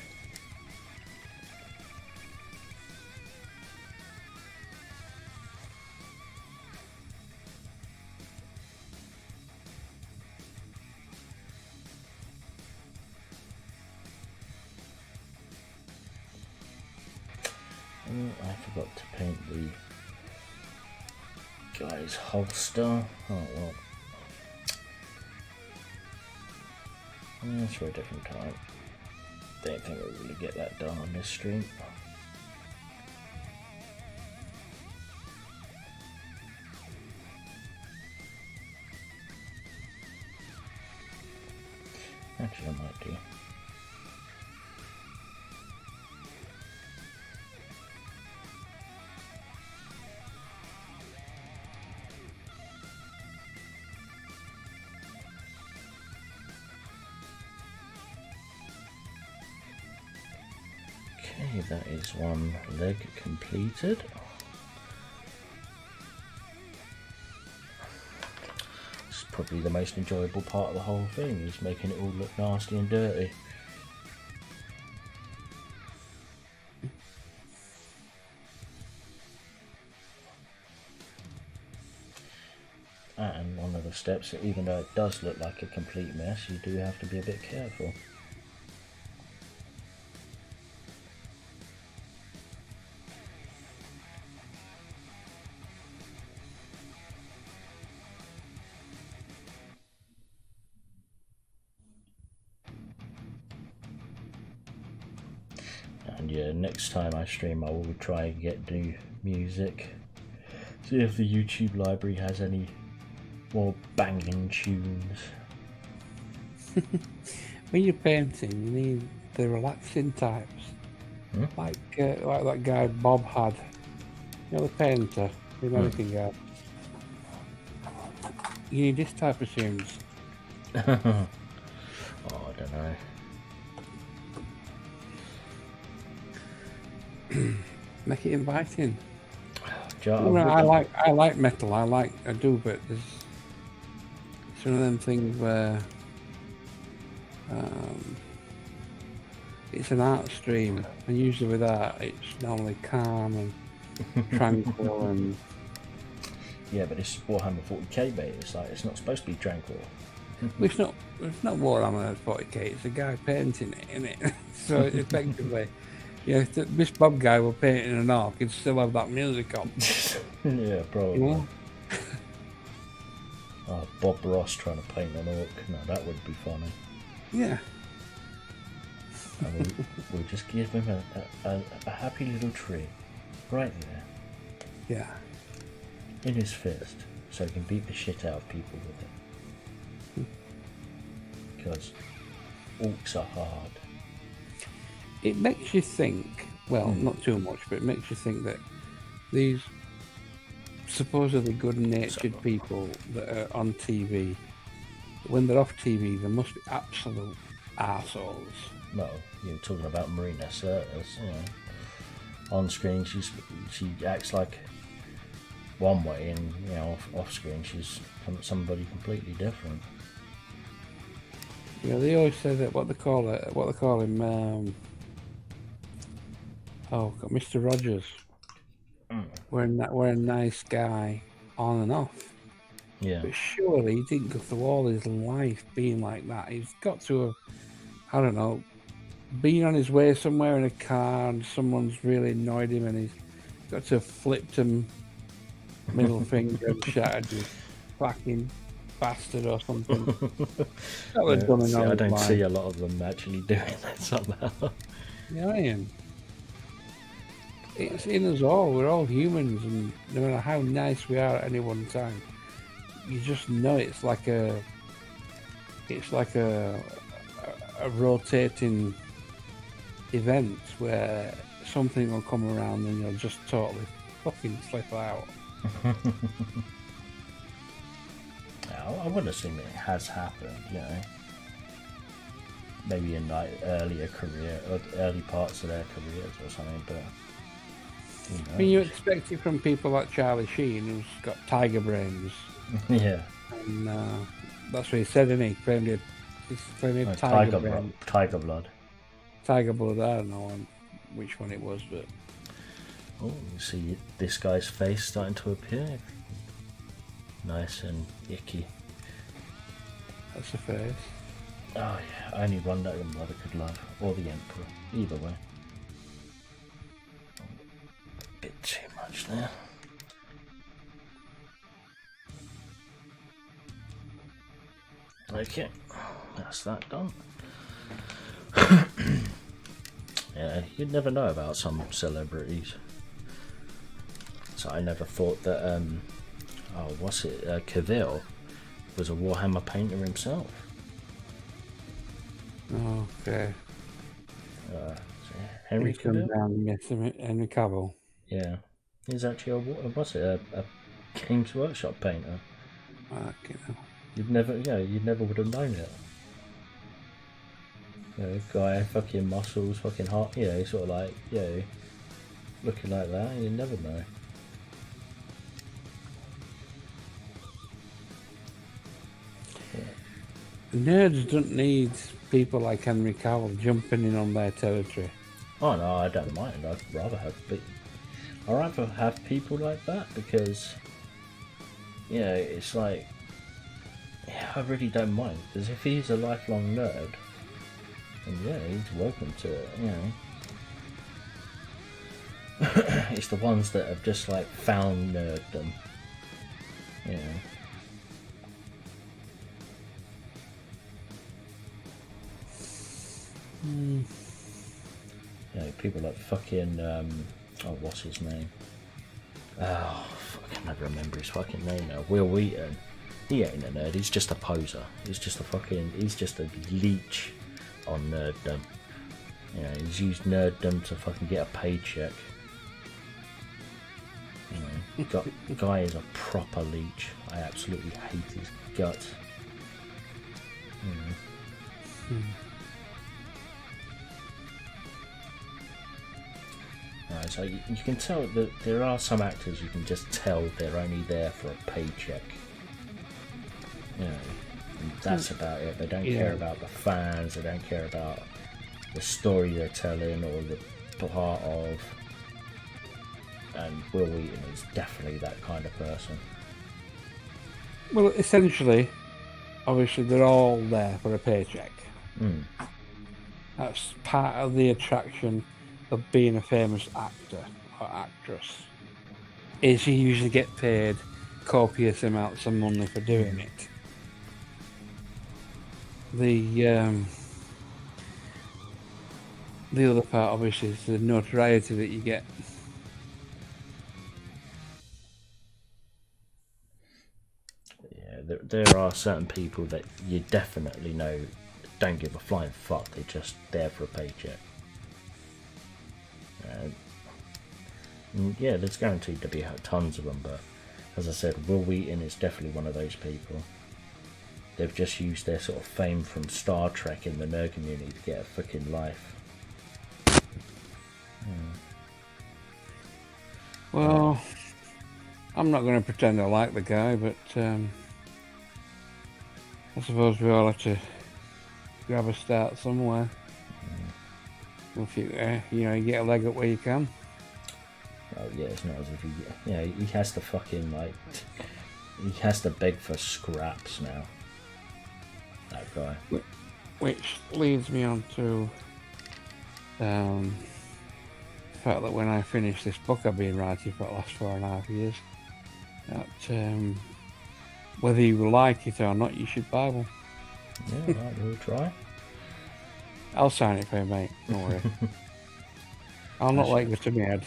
I forgot to paint the guy's holster. Oh well. That's for a different time. Don't think we'll really get that done on this stream. Actually, I might do. Okay, that is one leg completed. This is probably the most enjoyable part of the whole thing, is making it all look nasty and dirty. And one of the steps, even though it does look like a complete mess, you do have to be a bit careful. And yeah, next time I stream I will try and get new music. See if the YouTube library has any more banging tunes. When you're painting, you need the relaxing types. Like that guy Bob had. You know, the painter, the American guy. You need this type of tunes. Oh, I don't know. Make it inviting. Well, I like metal. I do, but it's one of them things where it's an art stream, and usually with art, it's normally calm and tranquil and. Yeah, but it's Warhammer 40k, mate. It's like it's not supposed to be tranquil. It's not Warhammer 40k. It's a guy painting it, isn't it? So effectively. Yeah, if this Bob guy were painting an orc, he'd still have that music on. Yeah, probably. You know? Oh, Bob Ross trying to paint an orc. No, that would be funny. Yeah. And we'll just give him a happy little tree. Right there. Yeah. In his fist. So he can beat the shit out of people with it. Because orcs are hard. It makes you think, well, not too much, but it makes you think that these supposedly good-natured people that are on TV, when they're off TV, they must be absolute arseholes. Well, you're talking about Marina Sirtis, you know. On screen, she acts like one way, and you know, off screen, she's somebody completely different. You know, they always say that what they call him. Mr. Rogers. We're a nice guy on and off. Yeah. But surely he didn't go through all his life being like that. He's got to have, I don't know, been on his way somewhere in a car and someone's really annoyed him and he's got to have flipped him middle finger and shouted, "You fucking bastard," or something. That was done in I don't life. see a lot of them actually doing that somehow. Yeah, I am. It's in us all. We're all humans, and no matter how nice we are at any one time, you just know it's like a rotating event where something will come around and you'll just totally fucking flip out. I would assume it has happened, you know. Maybe in like early parts of their careers or something, but I mean, you expect it from people like Charlie Sheen, who's got tiger brains. Yeah. And that's what he said, didn't he? Claimed he had tiger brains. Tiger blood. Tiger blood, I don't know which one it was, but... Oh, you see this guy's face starting to appear. Nice and icky. That's the face. Oh yeah, only one that the mother could love, or the emperor, either way. bit too much there. Okay, that's that done. Yeah, you'd never know about some celebrities. So I never thought that, Cavill was a Warhammer painter himself. Okay. Henry He's come Cavill? down, yes, Henry Cavill. Yeah. He's actually a Games Workshop painter. Okay. You'd never would have known it. You know, guy, fucking muscles, fucking heart, you know, sort of like, you know, looking like that, you never know. Nerds don't need people like Henry Cavill jumping in on their territory. Oh no, I don't mind. I'd rather have people like that because, you know, it's like, yeah, I really don't mind because if he's a lifelong nerd, then yeah, he's welcome to it. You know, it's the ones that have just like found nerddom. You know. You know, people like fucking what's his name? Oh, fuck, I can never remember his fucking name now. Will Wheaton. He ain't a nerd. He's just a poser. He's just a leech on nerddom. You know, he's used nerddom to fucking get a paycheck. You know, guy is a proper leech. I absolutely hate his guts. You know. Right, so you can tell that there are some actors you can just tell they're only there for a paycheck. You know, and that's about it. They don't care about the fans, they don't care about the story they're telling or the part of. And Will Wheaton is definitely that kind of person. Well, essentially, obviously, they're all there for a paycheck. That's part of the attraction of being a famous actor or actress. Is you usually get paid copious amounts of money for doing it. The other part, obviously, is the notoriety that you get. Yeah, there are certain people that you definitely know don't give a flying fuck. They're just there for a paycheck. Yeah, there's guaranteed to be tons of them, but as I said, Will Wheaton is definitely one of those people. They've just used their sort of fame from Star Trek in the nerd community to get a fucking life. Well, I'm not going to pretend I like the guy, but I suppose we all have to grab a start somewhere. If you, you get a leg up where you can. Oh yeah, it's not as if he has to fucking he has to beg for scraps now. That guy. Which leads me on to the fact that when I finish this book I've been writing for the last 4.5 years, that whether you like it or not, you should buy one. Yeah, right, we'll try. I'll sign it for you, mate. Don't worry. I'll not let you to my head.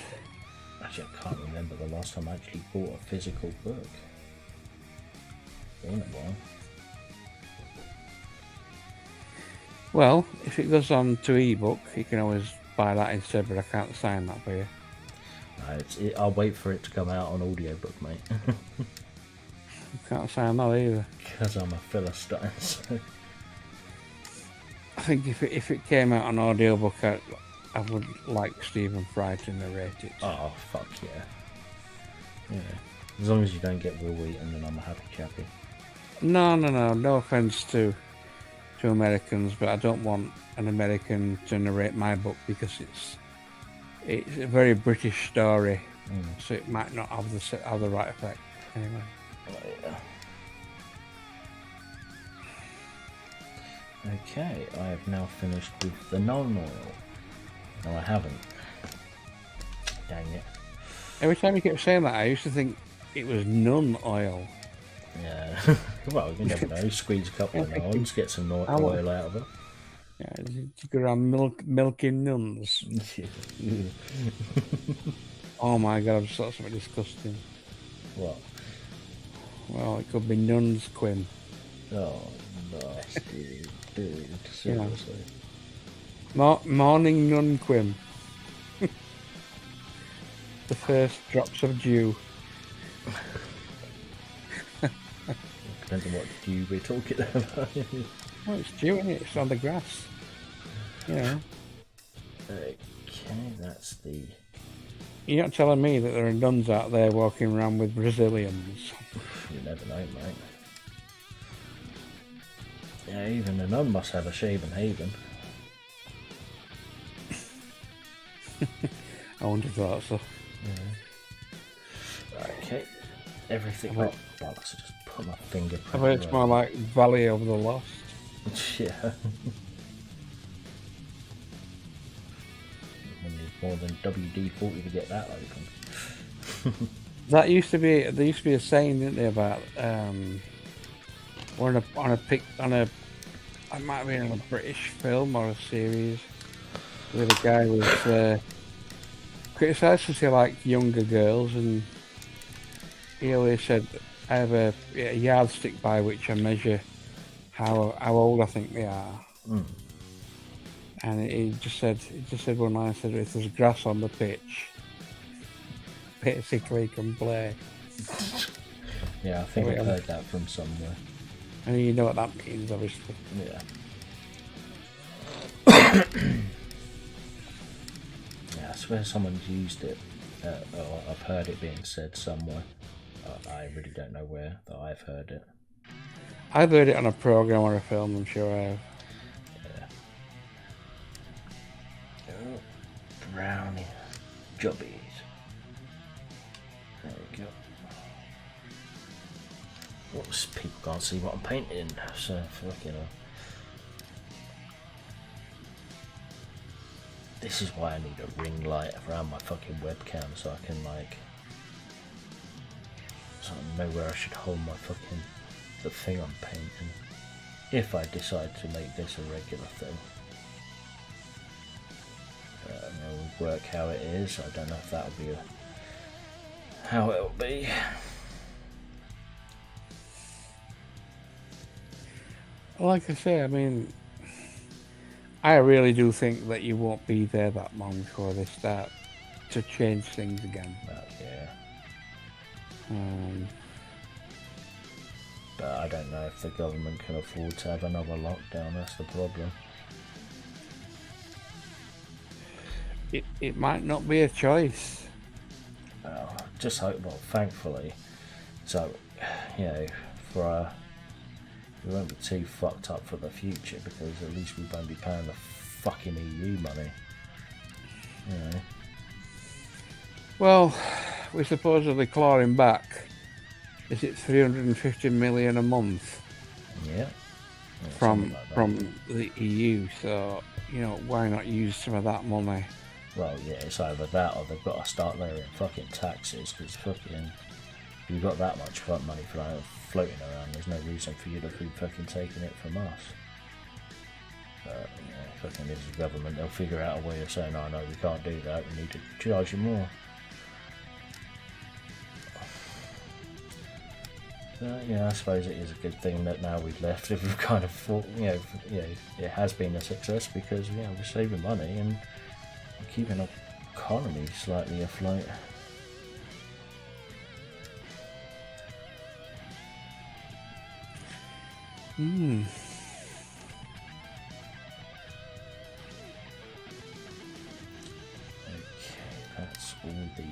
Actually, I can't remember the last time I actually bought a physical book. Been a while. Well, if it goes on to ebook, you can always buy that instead, but I can't sign that for you. No, I'll wait for it to come out on audiobook, mate. You can't sign that either. Because I'm a Philistine. So. I think if it came out on audiobook, I would like Stephen Fry to narrate it. Oh, fuck yeah. Yeah. As long as you don't get Will Wheaton, then I'm a happy chappy. No offense to Americans, but I don't want an American to narrate my book because it's a very British story, so it might not have the right effect. Anyway. Oh, yeah. Okay, I have now finished with the Nuln Oil. No, I haven't. Dang it. Every time you kept saying that, I used to think it was nun oil. Yeah. Well, you never know. Squeeze a couple of Yeah, nuns, get some I want- oil out of it. Yeah, you go around milking nuns. Oh my god, I just thought something disgusting. What? Well, it could be nuns, Quim. Oh, nasty, dude. You know. Seriously. Morning nun, Quim. The first drops of dew. Depends on what dew we're talking about. Well, it's dew, isn't it? It's on the grass. You know. Okay, that's the... You're not telling me that there are nuns out there walking around with Brazilians. You never know, mate. Yeah, even a nun must have a shaven haven. I wouldn't have thought so. Yeah. Okay, everything... Right. Oh, bollocks, I just put my finger... I bet it's more like Valley of the Lost. Yeah. We need more than WD-40 to get that open. That used to be. There used to be a saying, didn't they, about or on a. It might have been in a British film or a series where the guy was criticised because he liked younger girls, and he always said, "I have a yardstick by which I measure how old I think they are." Mm. And he just said one line, said, "If there's grass on the pitch, basically can play." Yeah, I think I've heard that from somewhere. And you know what that means, obviously. Yeah. Yeah, I swear someone's used it, or I've heard it being said somewhere. I really don't know where that I've heard it. I've heard it on a program or a film, I'm sure I have. Yeah. Oh, brownie jobbies. There we go. Oops, people can't see what I'm painting, so fucking hell. This is why I need a ring light around my fucking webcam so I can so I know where I should hold my fucking the thing I'm painting. If I decide to make this a regular thing. We'll work how it is. I don't know if that'll be how it'll be. Like I say, I mean, I really do think that you won't be there that long before they start to change things again. Yeah. Um, But I don't know if the government can afford to have another lockdown, that's the problem. it might not be a choice. Well, just hope, well, thankfully. So, you know, for we won't be too fucked up for the future because at least we won't be paying the fucking EU money. You know. Well, we're supposedly clawing back. Is it 350 million a month Yeah. from Like that. the EU? So you know, why not use some of that money? Well, yeah, it's either that or they've got to start lowering fucking taxes because fucking you've got that much money floating around. There's no reason for you to be fucking taking it from us. But yeah, fucking this is government. They'll figure out a way of saying, "Oh no, we can't do that. We need to charge you more." Yeah, I suppose it is a good thing that now we've left. If we've kind of thought, it has been a success because we're saving money and we're keeping our economy slightly afloat. Hmm. Okay, that's all the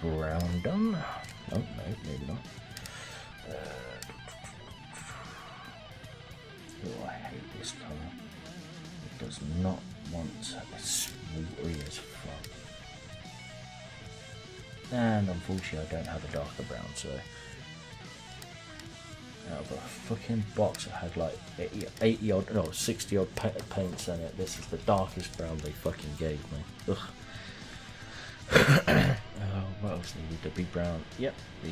brown done. Oh no, maybe not. Oh, I hate this colour. It does not want it's watery as fuck. And unfortunately I don't have a darker brown, so out of a fucking box that had like 80 odd, no, 60 odd paints in it, this is the darkest brown they fucking gave me. Ugh. does need to be brown. Yep, the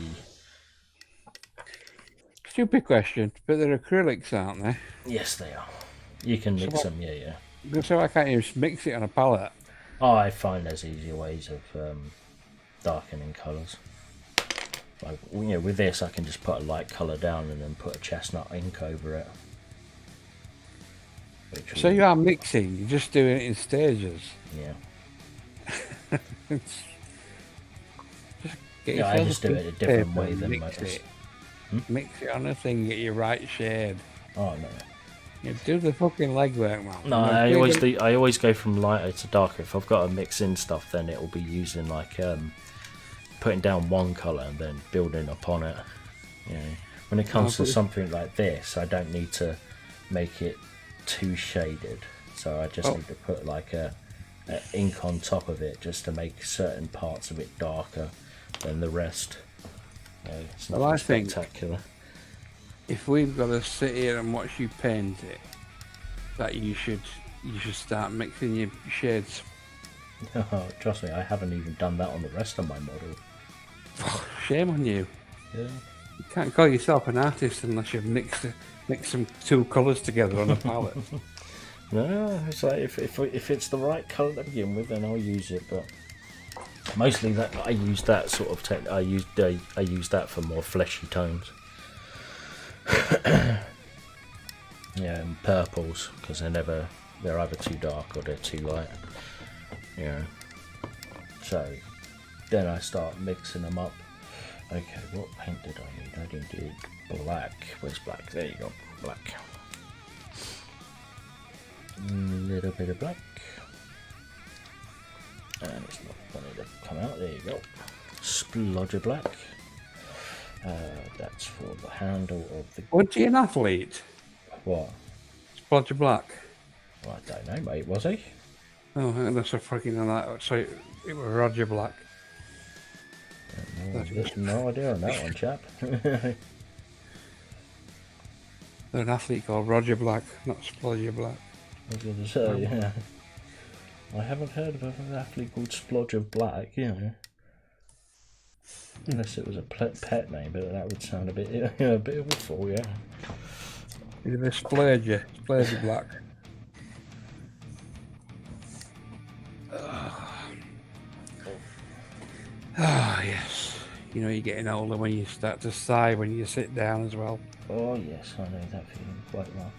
Stupid question, but they're acrylics, aren't they? yes they are. You can mix them, yeah. So I can't just mix it on a palette. Oh, I find there's easier ways of darkening colours. Like, you know, with this I can just put a light colour down and then put a chestnut ink over it. So you are mixing, you're just doing it in stages. Yeah. Get Yeah, I yourself just a do piece it a of different paper way and than mix most. it. Mix it on a thing, get your right shade. Oh no. You do the fucking legwork, man. No, I always go from lighter to darker. If I've got to mix in stuff, then it will be using like putting down one colour and then building upon it. You know, when it comes to something like this, I don't need to make it too shaded. So I just need to put like a ink on top of it just to make certain parts of it darker than the rest. It's not spectacular. If we've got to sit here and watch you paint it, that you should start mixing your shades. Trust me, I haven't even done that on the rest of my model. Shame on you. Yeah. You can't call yourself an artist unless you've mixed some two colours together on a palette. No, it's like if it's the right colour to begin with, then I'll use it. But mostly that I use that sort of I use that for more fleshy tones. Yeah, and purples because they're either too dark or they're too light. Yeah. So then I start mixing them up. Okay, what paint did I need? I didn't do black. Where's black? There you go, black. A little bit of black. And it's not wanting to come out. There you go. Splodge of black. That's for the handle of the... Wasn't he an athlete? What? Splodge of black. Well, I don't know, mate. Was he? Oh, that's a fucking on that. So it was Roger Black. No idea on that one, chap. There's an athlete called Roger Black, not Splodge Black. I was going to say, yeah. I haven't heard of an athlete called Splodge of Black, you know. Unless it was a pet name, but that would sound a bit awful, yeah. He's a Splodge Black. Ah, yes. You know, you're getting older when you start to sigh when you sit down as well. Oh, yes, I know that feeling quite well.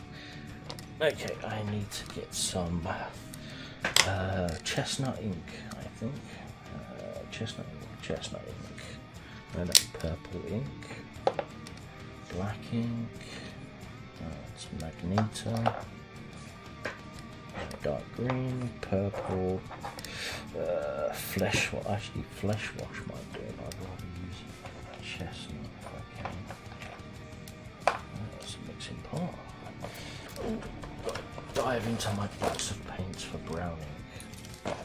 Okay, I need to get some chestnut ink, I think. Chestnut ink. And purple ink. Black ink. It's magenta. Dark green, purple. Flesh wash might do it. I'd rather use chestnut if I can. That's a mixing part. Dive into my box of paints for brown ink.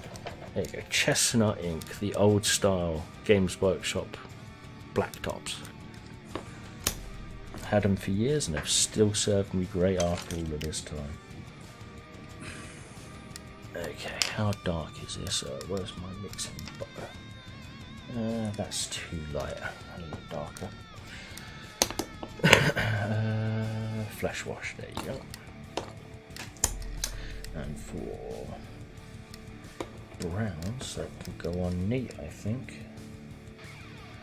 There you go, chestnut ink, the old style Games Workshop black tops. Had them for years and they've still served me great after all of this time. Okay, how dark is this? Where's my mixing butter? That's too light. I need it darker. Flesh wash, there you go. And for browns, that can go on neat, I think.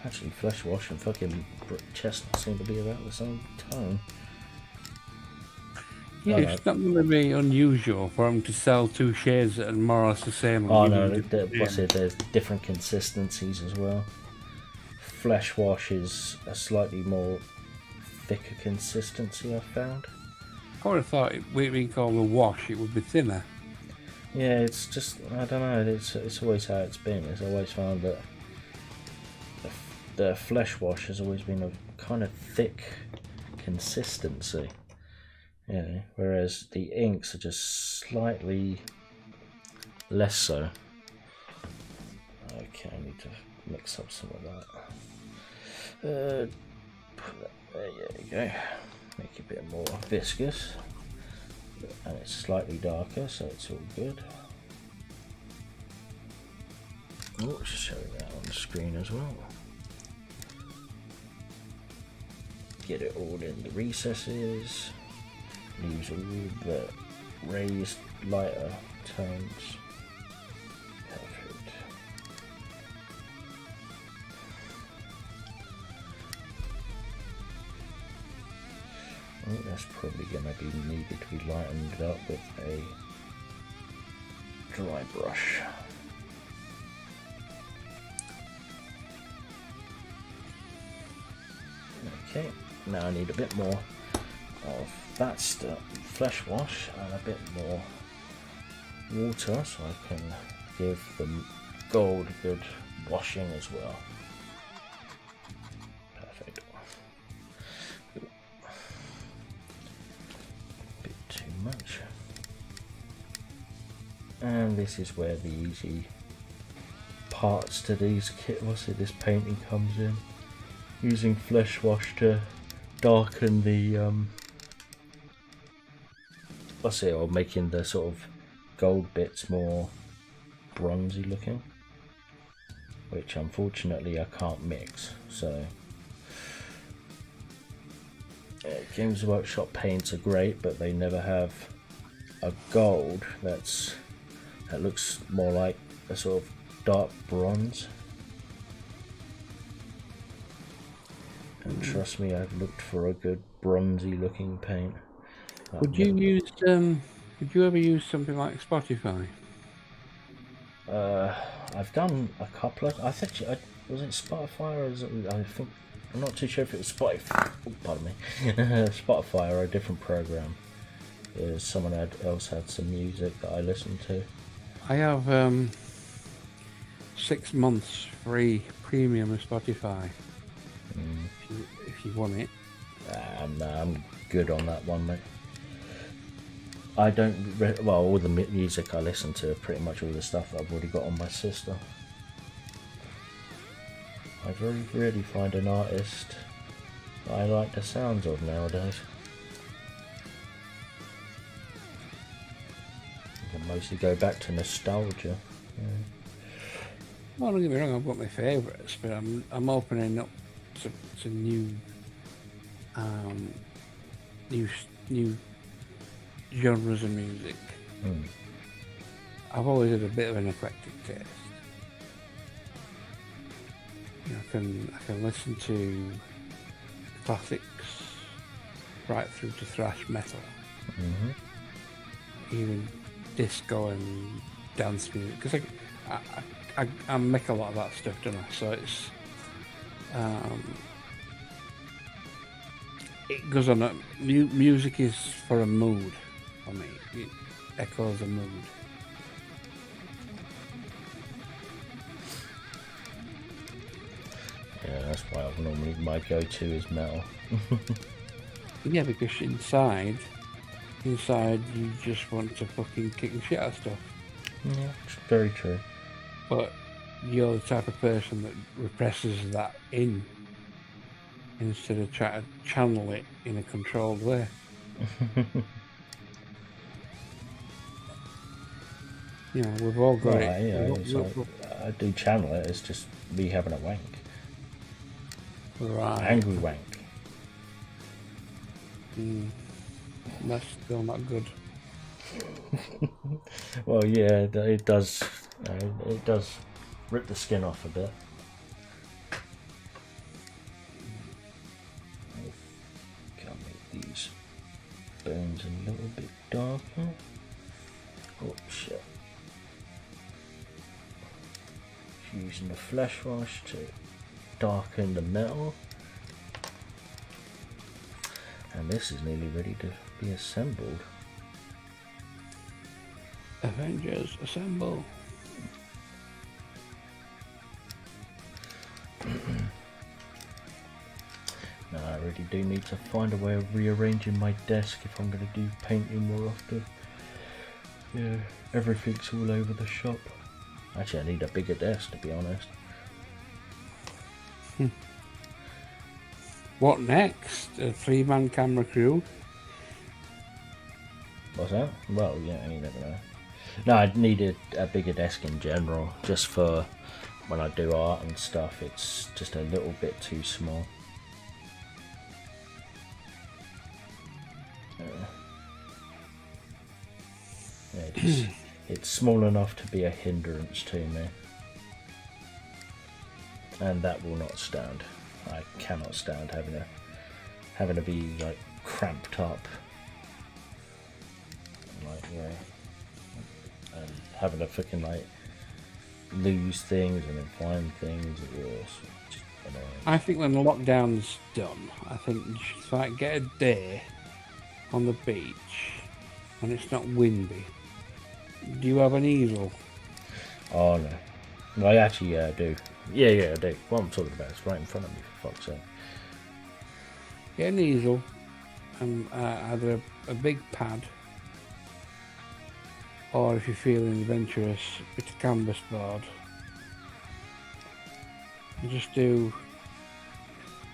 Actually, flesh wash and fucking chestnut seem to be about the same tone. Yeah, it's not going to be unusual for them to sell two shades that are more or less the same. Oh no, there's different consistencies as well. Flesh wash is a slightly more thicker consistency, I've found. I would have thought it would be called a wash, it would be thinner. Yeah, it's just, I don't know, it's always how it's been. It's always found that the flesh wash has always been a kind of thick consistency. Yeah, whereas the inks are just slightly less so. Okay, I need to mix up some of that. There you go. Make it a bit more viscous. And it's slightly darker, so it's all good. Oh, just show that on the screen as well. Get it all in the recesses. Leaves all the raised lighter tones. Perfect. Oh, that's probably going to be needed to be lightened up with a dry brush. Okay, now I need a bit more of that stuff, flesh wash, and a bit more water so I can give the gold a good washing as well. Perfect. Bit too much. And this is where the easy parts to these this painting comes in. Using flesh wash to darken the or making the sort of gold bits more bronzy looking, which unfortunately I can't mix. So Games Workshop paints are great, but they never have a gold that looks more like a sort of dark bronze. And trust me, I've looked for a good bronzy looking paint. Would you ever use something like Spotify? I've done a couple of. I think was it Spotify or is it? I think I'm not too sure if it was Spotify. Oh, pardon me, Spotify or a different program. Someone else had some music that I listened to. I have 6 months free premium of Spotify. If you want it. I'm good on that one, mate. I don't all the music I listen to, pretty much all the stuff that I've already got on my system. I very rarely find an artist that I like the sounds of nowadays. I can mostly go back to nostalgia. Yeah. Well, don't get me wrong, I've got my favourites, but I'm opening up to new genres of music. I've always had a bit of an eclectic taste. You know, I can listen to classics right through to thrash metal, even disco and dance music, because I make a lot of that stuff, don't I? So it's it goes on. Music is for a mood for me. It echoes a mood. Yeah, that's why normally my go-to is metal. Yeah, because inside you just want to fucking kick the shit out of stuff. Yeah, it's very true. But you're the type of person that represses that in instead of trying to channel it in a controlled way. You know, we've all got it. Yeah, I do channel it. It's just me having a wank. Right. Angry wank. That's still not good. Well, yeah, it does. It does rip the skin off a bit. Can make these bones a little bit darker. Oh shit! Using the flesh wash to darken the metal, and this is nearly ready to be assembled. Avengers assemble. Now I really do need to find a way of rearranging my desk if I'm going to do painting more often. Yeah, everything's all over the shop. Actually, I need a bigger desk, to be honest. What next? A 3-man camera crew? What's that? Well, yeah, you never know. No, I needed a bigger desk in general, just for when I do art and stuff, it's just a little bit too small. Yeah, it's small enough to be a hindrance to me, and that will not stand. I cannot stand having to be like cramped up, like and having to freaking like lose things and then find things. It's just annoying. I think when the lockdown's done, I think you should like get a day on the beach when it's not windy. Do you have an easel? Oh no. No, I actually do. Yeah, I do. What I'm talking about is right in front of me, for fuck's sake. Get an easel and either a big pad, or if you're feeling adventurous, it's a canvas board. And just do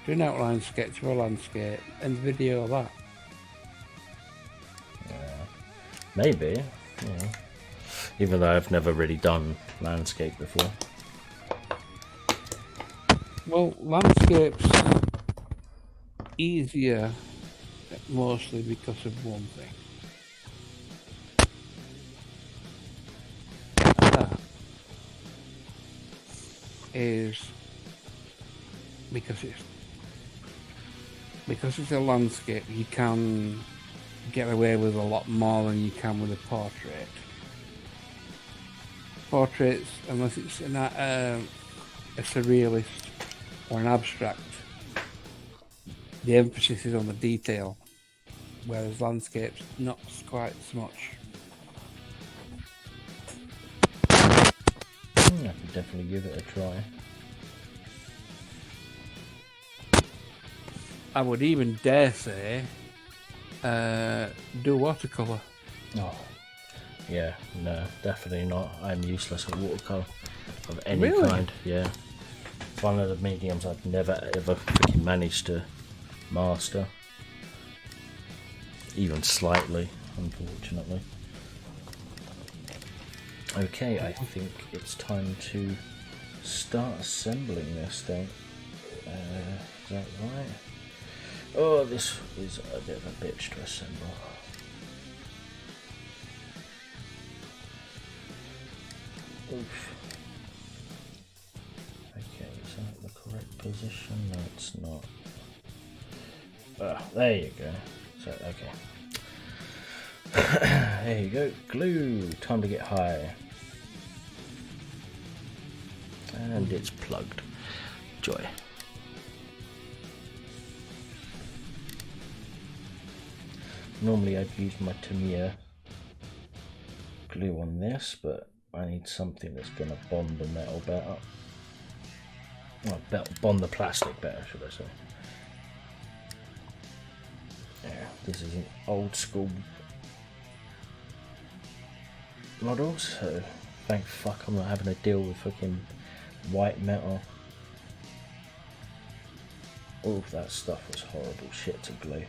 an outline sketch of a landscape and video of that. Maybe. Yeah. Even though I've never really done landscape before. Well, landscape's easier mostly because of one thing. And that is because it's a landscape, you can get away with a lot more than you can with a portrait. Portraits, unless it's a surrealist or an abstract, the emphasis is on the detail, whereas landscapes not quite so much. I could definitely give it a try. I would even dare say do watercolour. Oh, yeah, no, definitely not. I'm useless at watercolour of any Really? kind. Yeah, one of the mediums I've never ever freaking managed to master, even slightly, unfortunately. Okay, I think it's time to start assembling this thing. Is that right? Oh, this is a bit of a bitch to assemble. Oof. Okay, is that the correct position? No, it's not. There you go. So, okay. There you go. Glue. Time to get high. And it's plugged. Joy. Normally I'd use my Tamiya glue on this, but I need something that's going to bond the metal better. Well, bond the plastic better, should I say. Yeah, this is an old school model, so thank fuck I'm not having to deal with fucking white metal. Oh, that stuff was horrible shit to glue.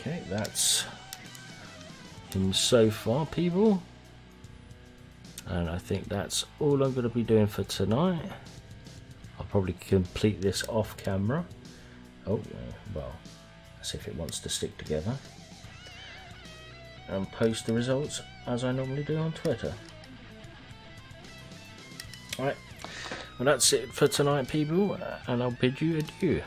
Okay, that's him so far, people. And I think that's all I'm going to be doing for tonight. I'll probably complete this off camera. Oh, well, as if it wants to stick together. And post the results as I normally do on Twitter. Alright, well that's it for tonight, people, and I'll bid you adieu.